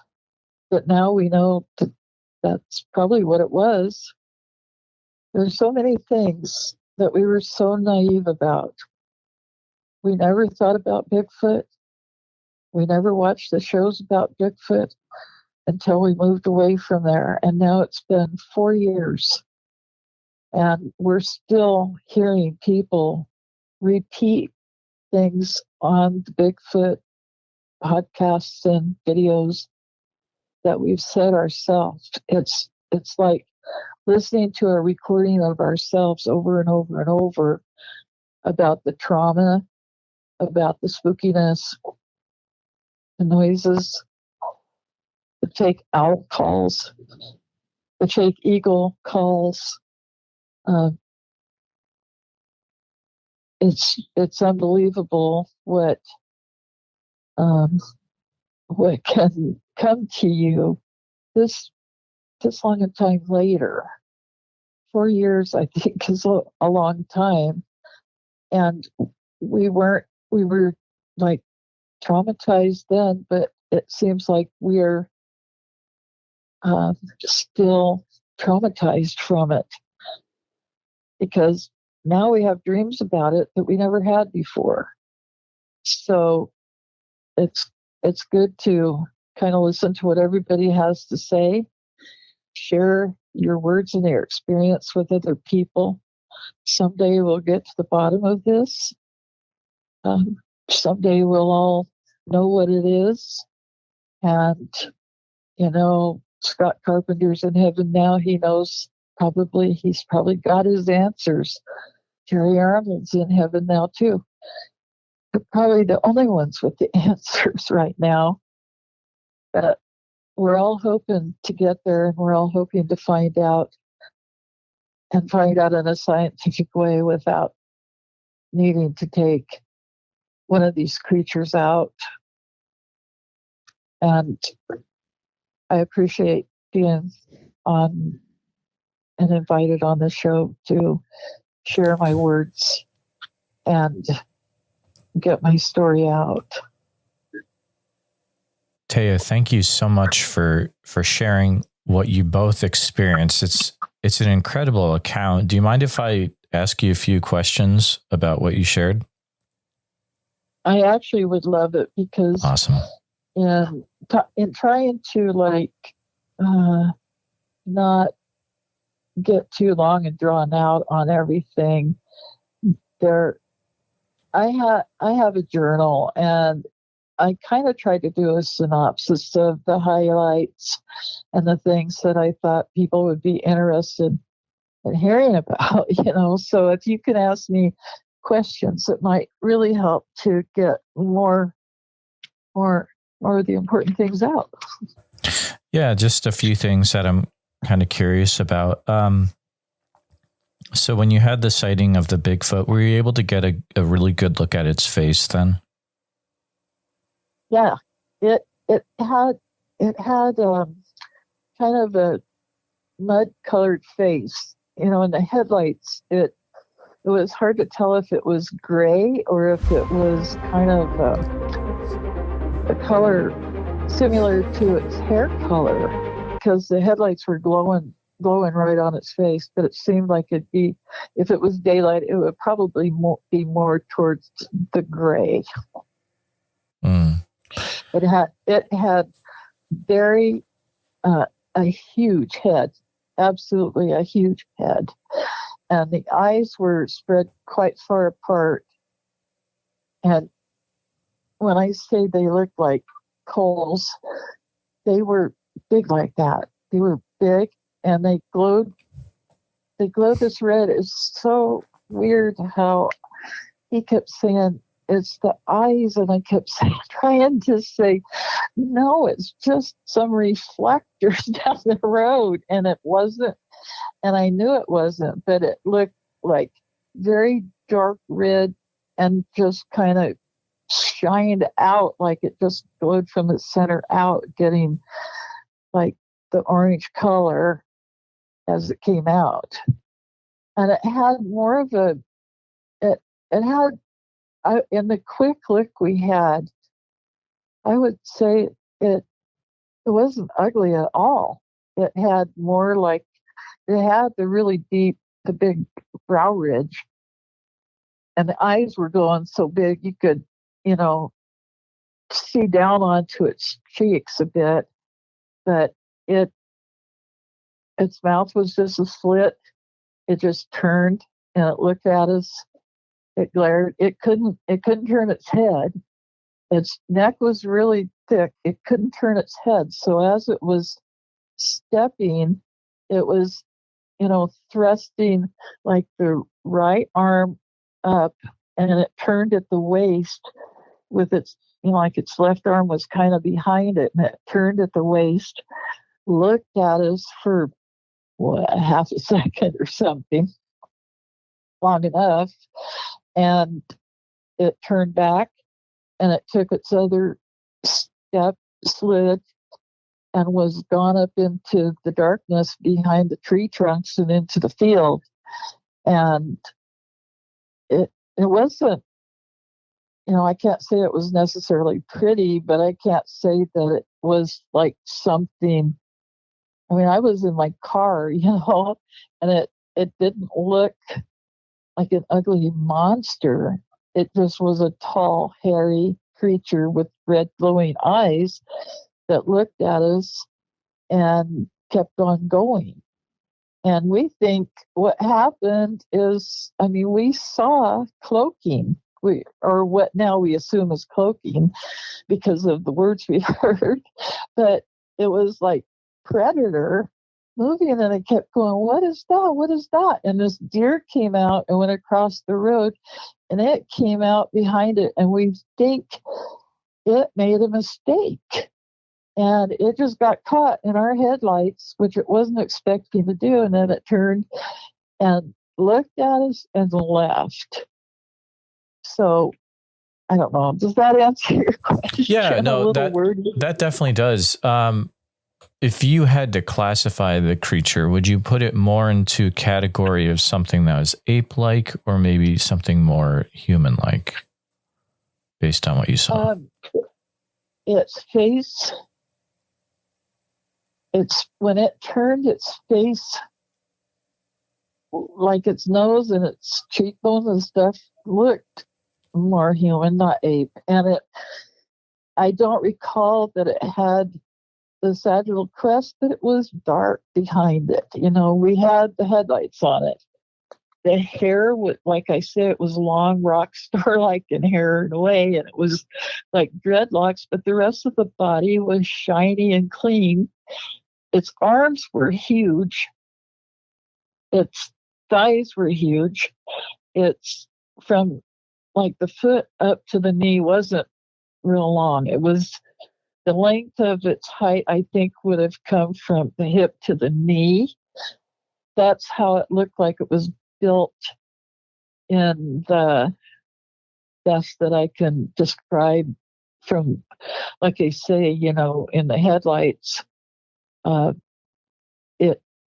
that now we know that that's probably what it was. There's so many things that we were so naive about. We never thought about Bigfoot. We never watched the shows about Bigfoot until we moved away from there. And now it's been 4 years. And we're still hearing people repeat things on the Bigfoot podcasts and videos that we've said ourselves. It's like listening to a recording of ourselves over and over and over about the trauma, about the spookiness, the noises, the fake owl calls, the fake eagle calls. It's unbelievable what can come to you this long a time later. 4 years, I think, is a long time, and we were like traumatized then, but it seems like we're still traumatized from it, because now we have dreams about it that we never had before. So it's good to kind of listen to what everybody has to say, share your words and your experience with other people. Someday we'll get to the bottom of this. Someday we'll all know what it is. And, Scott Carpenter's in heaven now. He knows he's probably got his answers. Terry Arnold's in heaven now too. They're probably the only ones with the answers right now. But we're all hoping to get there, and we're all hoping to find out in a scientific way without needing to take one of these creatures out. And I appreciate being on and invited on the show to share my words and get my story out. Teia, thank you so much for sharing what you both experienced. It's an incredible account. Do you mind if I ask you a few questions about what you shared? I actually would love it, because awesome. In trying to not get too long and drawn out on everything, I have a journal, and I kind of tried to do a synopsis of the highlights and the things that I thought people would be interested in hearing about, So if you can ask me questions, it might really help to get more of the important things out. Yeah, just a few things that I'm kind of curious about. So when you had the sighting of the Bigfoot, were you able to get a really good look at its face then? Yeah, it had kind of a mud-colored face. In the headlights, it was hard to tell if it was gray or if it was kind of a color similar to its hair color, because the headlights were glowing glowing right on its face, but it seemed like it'd be, if it was daylight, it would probably be more towards the gray. Mm. It had very a huge head, absolutely a huge head, and the eyes were spread quite far apart. And when I say they looked like coals, they were big like that. They were big, and they glowed. They glowed this red. It's so weird how he kept saying it's the eyes, and I kept trying to say, no, it's just some reflectors down the road, and it wasn't. And I knew it wasn't, but it looked like very dark red and just kind of shined out, like it just glowed from the center out, getting like the orange color as it came out. And it had more of a, it had, in the quick look we had, I would say it wasn't ugly at all. It had more like, it had the really deep, the big brow ridge, and the eyes were going so big you could, see down onto its cheeks a bit, but its mouth was just a slit. It just turned and it looked at us. It glared. It couldn't turn its head. Its neck was really thick. It couldn't turn its head. So as it was stepping, it was, thrusting like the right arm up, and it turned at the waist with its, like its left arm was kind of behind it, and it turned at the waist, looked at us for half a second or something, long enough, and it turned back, and it took its other step, slid, and was gone up into the darkness behind the tree trunks and into the field. And it wasn't, I can't say it was necessarily pretty, but I can't say that it was like something. I mean, I was in my car, and it didn't look like an ugly monster. It just was a tall, hairy creature with red glowing eyes that looked at us and kept on going. And we think what happened is, we saw cloaking, or what now we assume is cloaking because of the words we heard, but it was like predator moving, and it kept going, what is that? What is that? And this deer came out and went across the road, and it came out behind it, and we think it made a mistake. And it just got caught in our headlights, which it wasn't expecting to do. And then it turned and looked at us and left. So I don't know. Does that answer your question? Yeah, no, that definitely does. If you had to classify the creature, would you put it more into category of something that was ape-like, or maybe something more human-like, based on what you saw? Its face. When it turned its face, like its nose and its cheekbones and stuff, looked more human, not ape. And I don't recall that it had the sagittal crest, but it was dark behind it. We had the headlights on it. The hair, like I said, it was long, rock star-like in hair in a way, and it was like dreadlocks, but the rest of the body was shiny and clean. Its arms were huge. Its thighs were huge. It's from like the foot up to the knee wasn't real long. It was the length of its height, I think, would have come from the hip to the knee. That's how it looked like it was built in the best that I can describe from, like I say, in the headlights.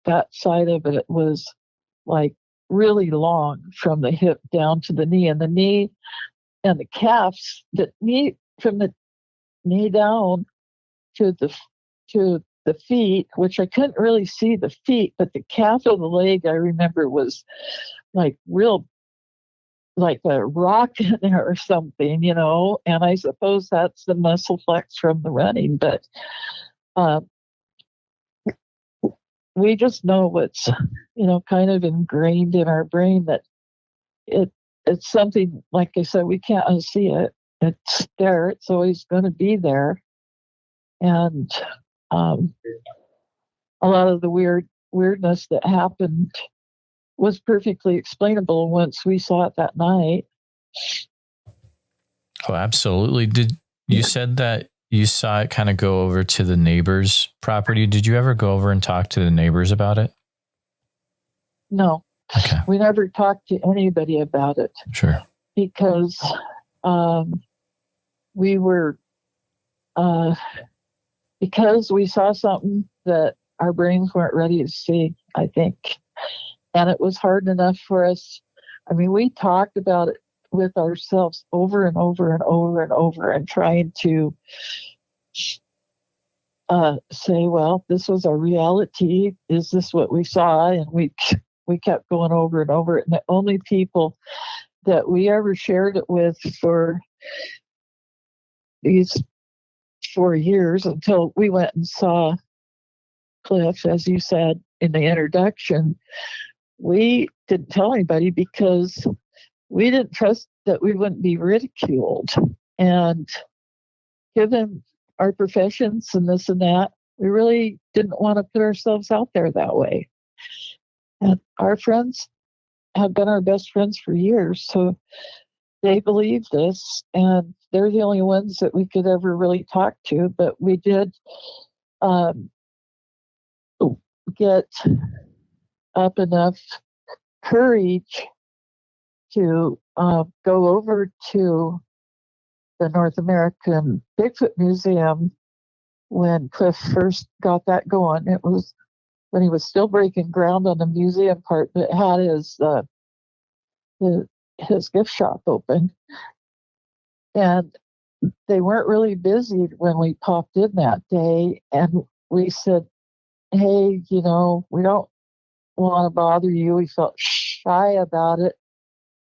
That side of it was like really long from the hip down to the knee, and the knee and the calves, from the knee down to the feet, which I couldn't really see the feet, but the calf of the leg I remember was like real, like a rock in there or something, and I suppose that's the muscle flex from the running, but we just know what's, kind of ingrained in our brain that it's something, like I said, we can't unsee it. It's there. It's always going to be there. And a lot of the weirdness that happened was perfectly explainable once we saw it that night. Oh, absolutely. You said that you saw it kind of go over to the neighbor's property. Did you ever go over and talk to the neighbors about it? No. Okay. We never talked to anybody about it. Sure. Because we were, because we saw something that our brains weren't ready to see, I think. And it was hard enough for us. I mean, we talked about it with ourselves over and over and over and over and trying to say, well, this was our reality. Is this what we saw? And we kept going over and over. And the only people that we ever shared it with for these 4 years until we went and saw Cliff, as you said in the introduction, we didn't tell anybody because we didn't trust that we wouldn't be ridiculed. And given our professions and this and that, we really didn't want to put ourselves out there that way. And our friends have been our best friends for years, so they believe this, and they're the only ones that we could ever really talk to. But we did get up enough courage to go over to the North American Bigfoot Museum when Cliff first got that going. It was when he was still breaking ground on the museum part, but it had his gift shop open. And they weren't really busy when we popped in that day. And we said, hey, we don't want to bother you. We felt shy about it.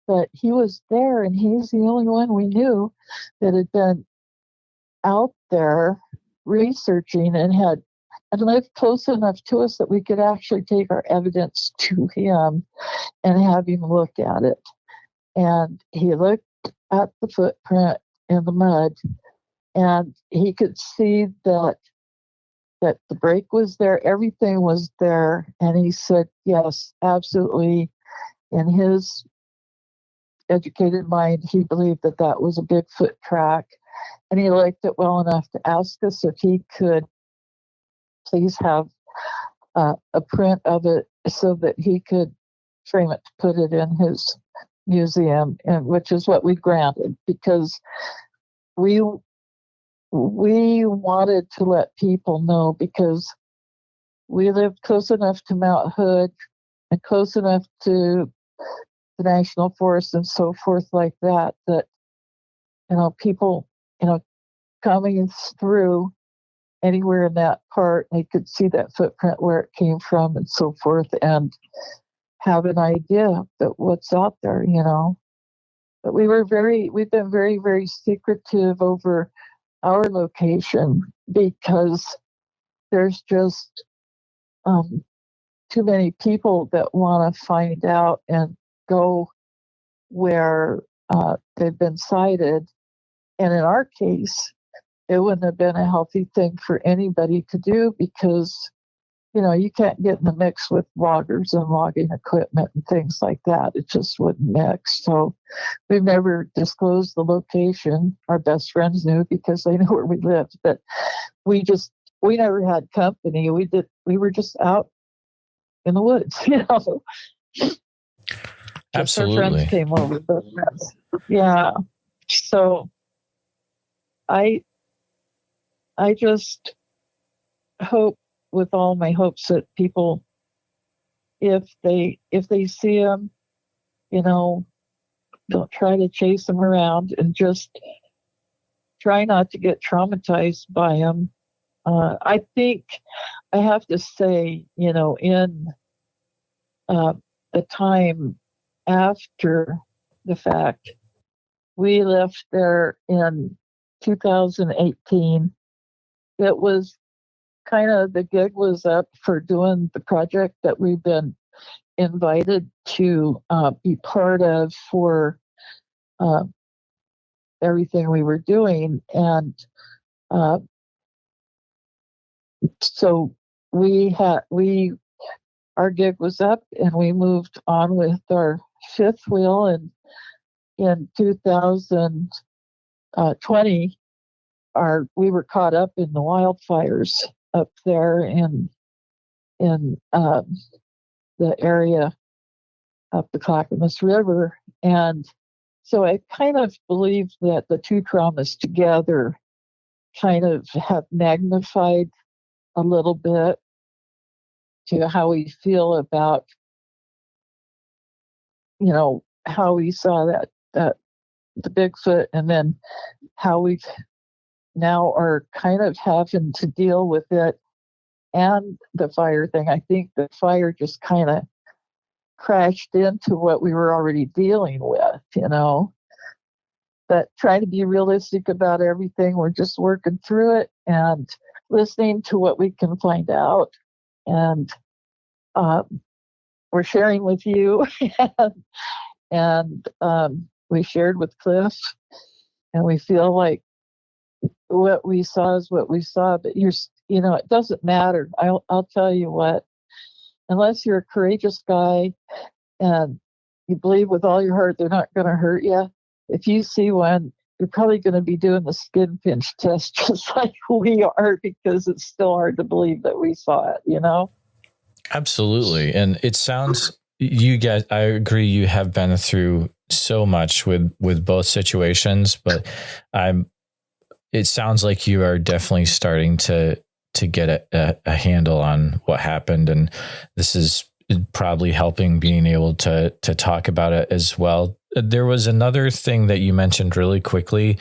But he was there, and he's the only one we knew that had been out there researching and lived close enough to us that we could actually take our evidence to him and have him look at it. And he looked at the footprint in the mud, and he could see that the break was there, everything was there. And he said, yes, absolutely. In his educated mind, he believed that was a Bigfoot track. And he liked it well enough to ask us if he could please have a print of it so that he could frame it to put it in his museum, and which is what we granted, because we wanted to let people know, because we lived close enough to Mount Hood and close enough to the National Forest and so forth like that, people, coming through anywhere in that part, they could see that footprint where it came from and so forth, and have an idea that what's out there, But we've been very, very secretive over our location, because there's just too many people that want to find out and go where they've been sighted. And in our case, it wouldn't have been a healthy thing for anybody to do, because you can't get in the mix with loggers and logging equipment and things like that. It just wouldn't mix. So we've never disclosed the location. Our best friends knew because they knew where we lived, but we never had company. We were just out in the woods, Absolutely. Our friends came over, but yeah. So I just hope with all my hopes that people, if they see them, don't try to chase them around, and just try not to get traumatized by them, I think I have to say, in the time after the fact, we left there in 2018. It was kind of, the gig was up for doing the project that we've been invited to be part of for everything we were doing. And so our gig was up and we moved on with our fifth wheel. And in 2020, we were caught up in the wildfires up there in the area up the Clackamas River. And so I kind of believe that the two traumas together kind of have magnified a little bit to how we feel about, how we saw that the Bigfoot, and then how we now are kind of having to deal with it and the fire thing. I think the fire just kind of crashed into what we were already dealing with, but trying to be realistic about everything. We're just working through it and listening to what we can find out. And we're sharing with you and we shared with Cliff, and we feel like what we saw is what we saw, but it doesn't matter. I'll tell you what, unless you're a courageous guy and you believe with all your heart they're not going to hurt you, if you see one, you're probably going to be doing the skin pinch test just like we are, because it's still hard to believe that we saw it, Absolutely. And it sounds, you guys, I agree, you have been through so much with both situations, but it sounds like you are definitely starting to get a handle on what happened. And this is probably helping being able to talk about it as well. There was another thing that you mentioned really quickly.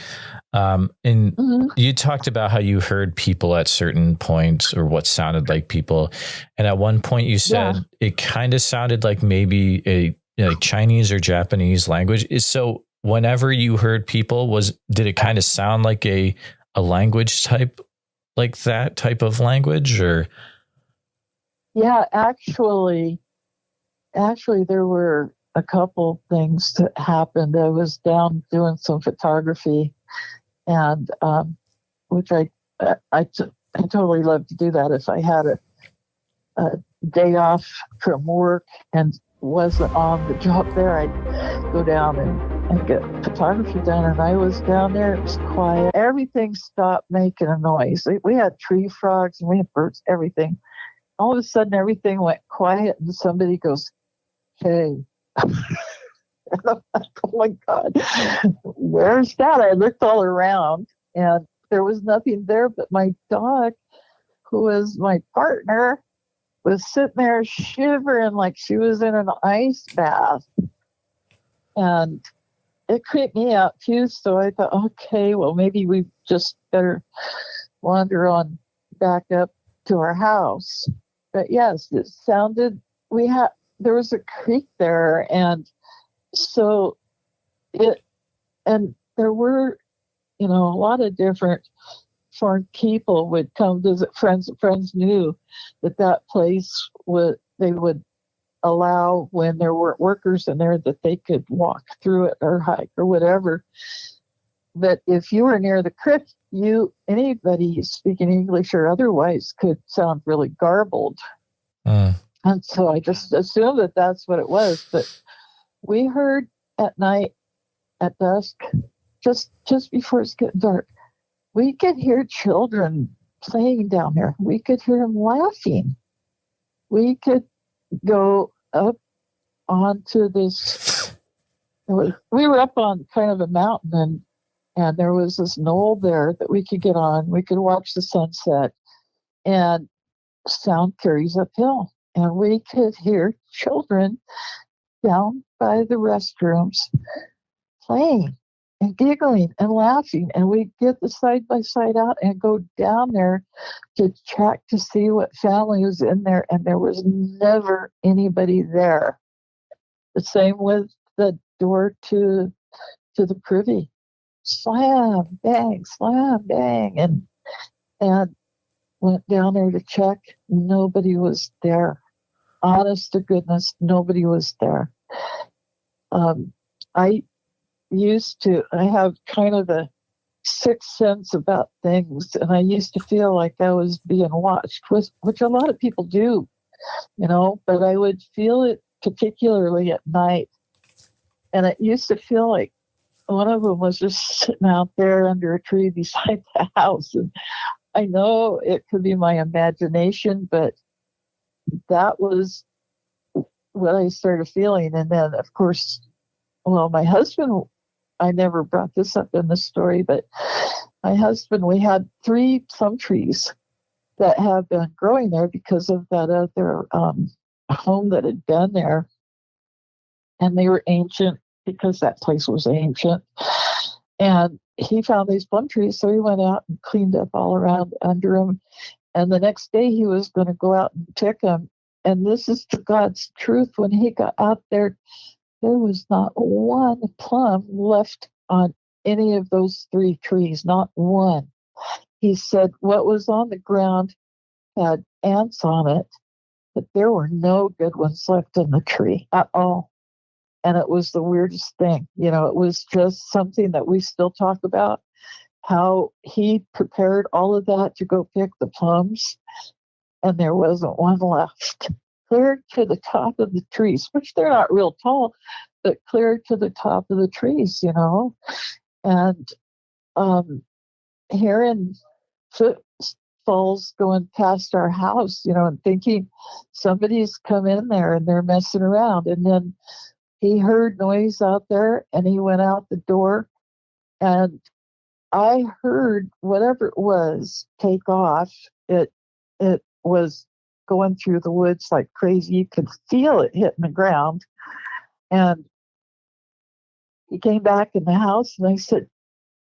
You talked about how you heard people at certain points, or what sounded like people. And at one point you said it kind of sounded like maybe a Chinese or Japanese language. So whenever you heard people, did it kind of sound like a language type, like that type of language, or? Yeah, actually there were a couple things that happened. I was down doing some photography, and which I totally love to do that. If I had a day off from work and wasn't on the job there, I'd go down and get photography done. And I was down there, it was quiet. Everything stopped making a noise. We had tree frogs and we had birds, everything. All of a sudden, everything went quiet, and somebody goes, "Hey." And I'm like, oh my God, where's that? I looked all around and there was nothing there, but my dog, who was my partner, was sitting there shivering like she was in an ice bath. And it creeped me out too. So I thought, okay, well, maybe we just better wander on back up to our house. But yes, it sounded, there was a creek there, and so there were, a lot of different foreign people would come visit friends. Friends knew that place they would allow, when there weren't workers in there, that they could walk through it or hike or whatever. But if you were near the creek, anybody speaking English or otherwise could sound really garbled. And so I just assumed that that's what it was. But we heard at night, at dusk, just before it's getting dark, we could hear children playing down there. We could hear them laughing. We could go up onto this. We were up on kind of a mountain, and there was this knoll there that we could get on. We could watch the sunset, and sound carries uphill. And we could hear children down by the restrooms playing. and giggling and laughing. And we'd get the side by side out and go down there to check to see what family was in there. And there was never anybody there. The same with the door to the privy. Slam, bang, and went down there to check. Nobody was there. Honest to goodness, nobody was there. I have kind of a sixth sense about things, and I used to feel like I was being watched, which a lot of people do, but I would feel it particularly at night. And it used to feel like one of them was just sitting out there under a tree beside the house. And I know it could be my imagination, but that was what I started feeling. And then, of course, my husband, I never brought this up in the story, but my husband, we had 3 plum trees that have been growing there because of that other home that had been there. And they were ancient because that place was ancient. And he found these plum trees, so he went out and cleaned up all around under them. And the next day he was going to go out and pick them. And this is to God's truth. When he got out there, there was not one plum left on any of those 3 trees, not one. He said what was on the ground had ants on it, but there were no good ones left in the tree at all. And it was the weirdest thing. It was just something that we still talk about, how he prepared all of that to go pick the plums, and there wasn't one left. Clear to the top of the trees, which they're not real tall, but clear to the top of the trees, And hearing footfalls going past our house, and thinking somebody's come in there and they're messing around. And then he heard noise out there, and he went out the door, and I heard whatever it was take off. It was going through the woods like crazy. You could feel it hitting the ground. And he came back in the house, and I said,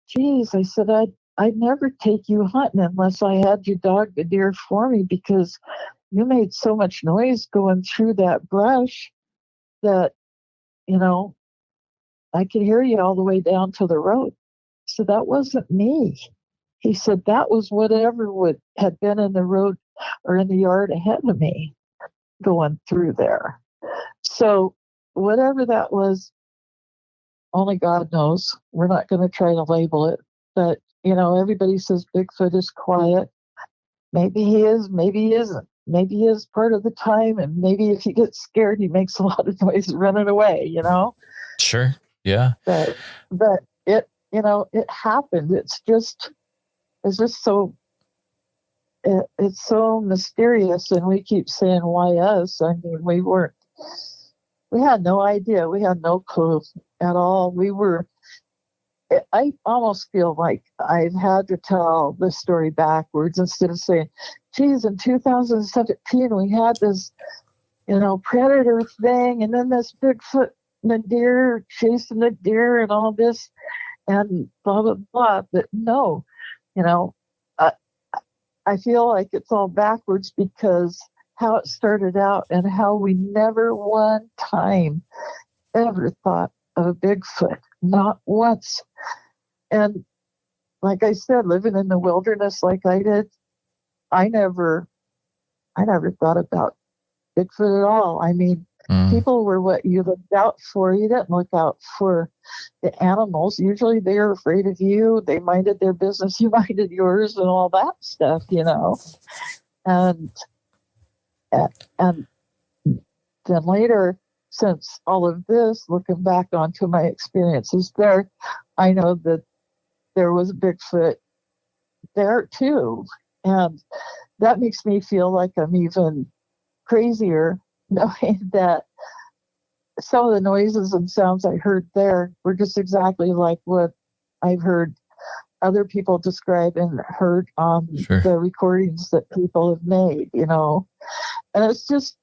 geez, I'd never take you hunting unless I had you dog the deer for me, because you made so much noise going through that brush that, I could hear you all the way down to the road. So that wasn't me. He said that was whatever had been in the road or in the yard ahead of me going through there. So whatever that was, only God knows. We're not going to try to label it. But, everybody says Bigfoot is quiet. Maybe he is, maybe he isn't. Maybe he is part of the time, and maybe if he gets scared, he makes a lot of noise running away, Sure. Yeah. But it, it happened. It's just so, it's so mysterious, and we keep saying, why us? I mean, we had no idea. We had no clue at all. I almost feel like I've had to tell the story backwards instead of saying, geez, in 2017, we had this, predator thing, and then this Bigfoot and the deer chasing the deer and all this and blah, blah, blah. But no, I feel like it's all backwards because how it started out and how we never one time ever thought of a Bigfoot, not once. And like I said, living in the wilderness like I did, I never thought about Bigfoot at all. I mean, people were what you looked out for. You didn't look out for the animals. Usually they were afraid of you. They minded their business. You minded yours and all that stuff, And then later, since all of this, looking back onto my experiences there, I know that there was a Bigfoot there too. And that makes me feel like I'm even crazier, knowing that some of the noises and sounds I heard there were just exactly like what I've heard other people describe and heard on the recordings that people have made, And it's just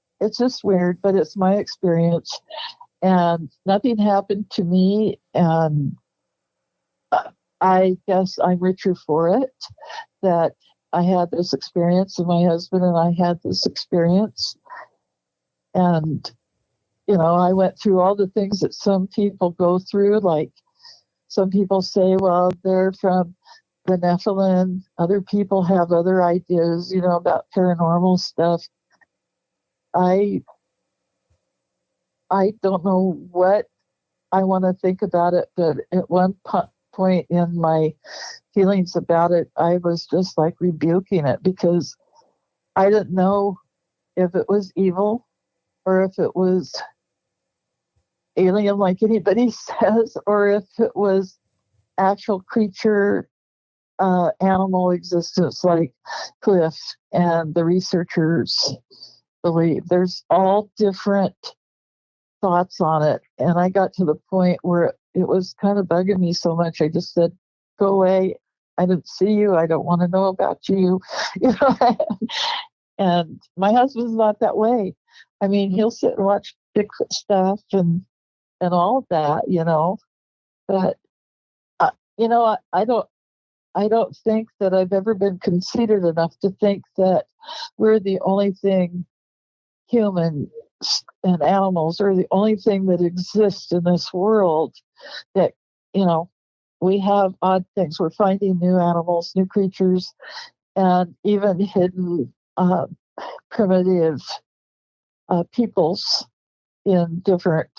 weird, but it's my experience. And nothing happened to me. And I guess I'm richer for it that I had this experience, and my husband and I had this experience. And, I went through all the things that some people go through. Like some people say, well, they're from the Nephilim. Other people have other ideas, about paranormal stuff. I don't know what I want to think about it, but at one point in my feelings about it, I was just like rebuking it because I didn't know if it was evil or if it was alien like anybody says, or if it was actual creature, animal existence like Cliff and the researchers believe. There's all different thoughts on it. And I got to the point where it was kind of bugging me so much. I just said, go away. I didn't see you. I don't want to know about you. And my husband's not that way. I mean, he'll sit and watch Bigfoot stuff and all of that, but I don't think that I've ever been conceited enough to think that we're the only thing, humans and animals are the only thing that exists in this world, that, we have odd things. We're finding new animals, new creatures, and even hidden primitive peoples in different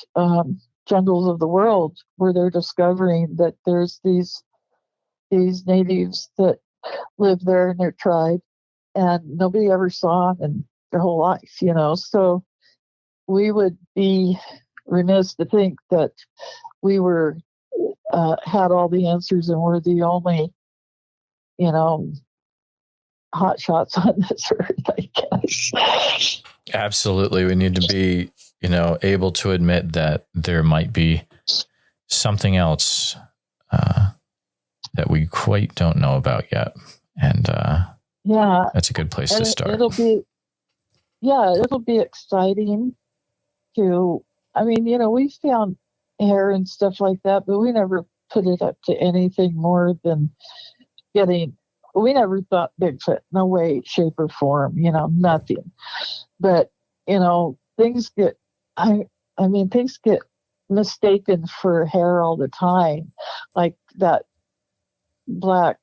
jungles of the world, where they're discovering that there's these natives that live there in their tribe and nobody ever saw them in their whole life, So we would be remiss to think that we were had all the answers and we're the only, hot shots on this earth, I guess. Absolutely. We need to be, able to admit that there might be something else that we quite don't know about yet. And that's a good place to start. It'll be exciting to, we found hair and stuff like that, but we never put it up to anything more than we never thought Bigfoot, no way, shape, or form, nothing. But, things get mistaken for hair all the time, like that black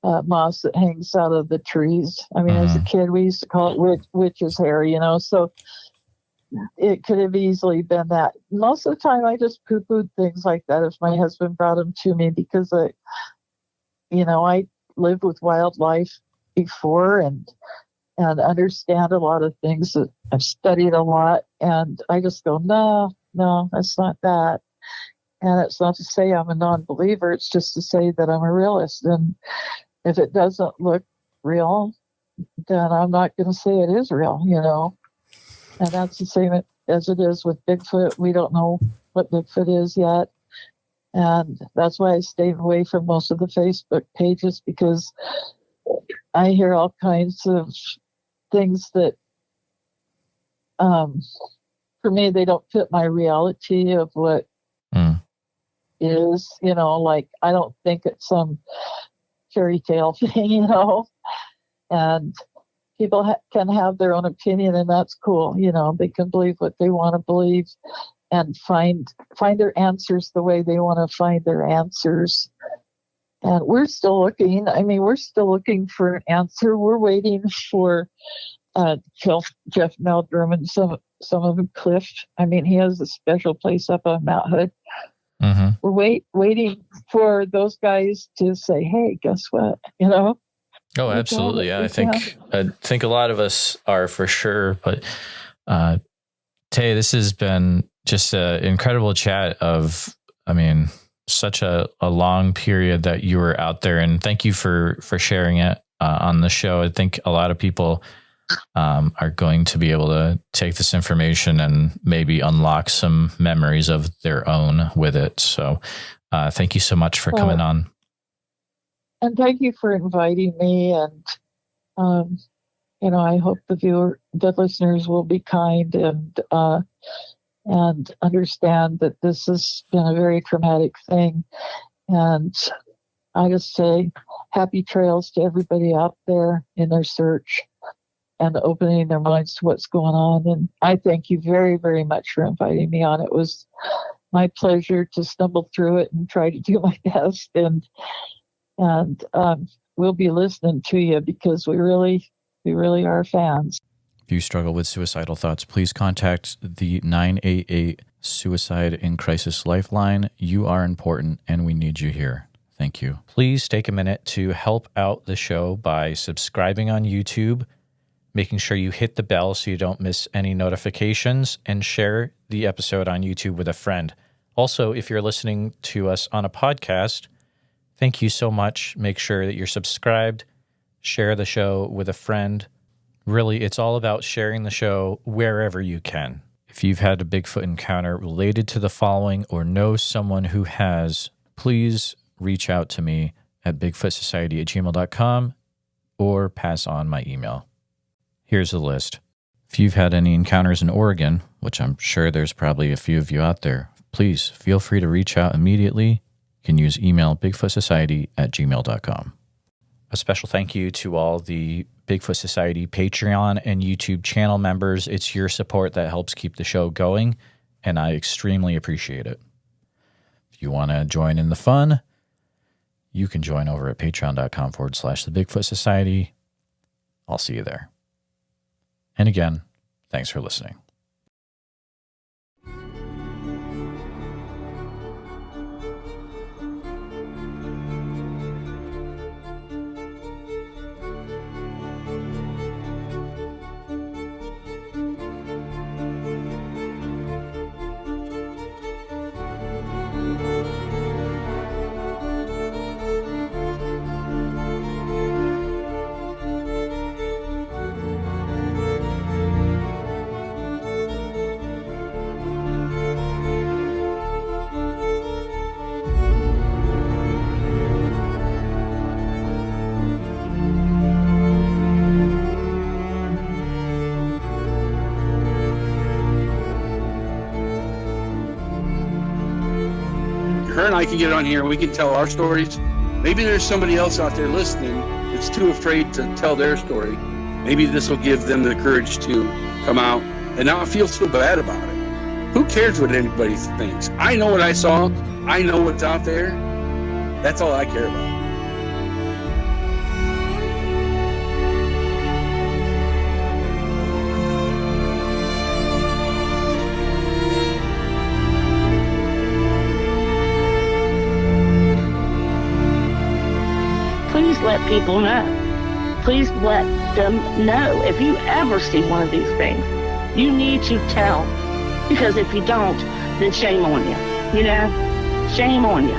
moss that hangs out of the trees. As a kid, we used to call it witch's hair, so it could have easily been that. Most of the time, I just poo-pooed things like that if my husband brought them to me, because I lived with wildlife before and understand a lot of things. That I've studied a lot, and I just go, no, that's not that. And it's not to say I'm a non-believer. It's just to say that I'm a realist. And if it doesn't look real, then I'm not going to say it is real, And that's the same as it is with Bigfoot. We don't know what Bigfoot is yet. And that's why I stayed away from most of the Facebook pages, because I hear all kinds of things that, for me, they don't fit my reality of what is, like, I don't think it's some fairy tale thing, and people can have their own opinion, and that's cool. They can believe what they want to believe and find their answers the way they want to find their answers. And we're still looking. We're still looking for an answer. We're waiting for Jeff Meldrum and some of them, Cliff. He has a special place up on Mount Hood. Mm-hmm. We're waiting for those guys to say, hey, guess what? Oh, absolutely. Yeah, I think a lot of us are, for sure. But Teia, this has been just an incredible chat of, such a long period that you were out there, and thank you for sharing it on the show. I think a lot of people are going to be able to take this information and maybe unlock some memories of their own with it. So thank you so much for coming on. And thank you for inviting me. And, I hope the listeners will be kind and understand that this has been a very traumatic thing. And I just say happy trails to everybody out there in their search and opening their minds to what's going on. And I thank you very, very much for inviting me on. It was my pleasure to stumble through it and try to do my best. And we'll be listening to you because we really are fans. If you struggle with suicidal thoughts, please contact the 988 Suicide in Crisis Lifeline. You are important and we need you here. Thank you. Please take a minute to help out the show by subscribing on YouTube, making sure you hit the bell so you don't miss any notifications, and share the episode on YouTube with a friend. Also, if you're listening to us on a podcast, thank you so much. Make sure that you're subscribed, share the show with a friend. Really, it's all about sharing the show wherever you can. If you've had a Bigfoot encounter related to the following or know someone who has, please reach out to me at bigfootsociety@gmail.com or pass on my email. Here's a list. If you've had any encounters in Oregon, which I'm sure there's probably a few of you out there, please feel free to reach out immediately. You can use email bigfootsociety@gmail.com. A special thank you to all the Bigfoot Society Patreon and YouTube channel members. It's your support that helps keep the show going, and I extremely appreciate it. If you want to join in the fun, you can join over at patreon.com/the Bigfoot Society. I'll see you there. And again, thanks for listening. Her and I can get on here and we can tell our stories. Maybe there's somebody else out there listening that's too afraid to tell their story. Maybe this will give them the courage to come out and not feel so bad about it. Who cares what anybody thinks? I know what I saw. I know what's out there. That's all I care about. Please let people know. Please let them know. If you ever see one of these things, you need to tell. Because if you don't, then shame on you. You know? Shame on you.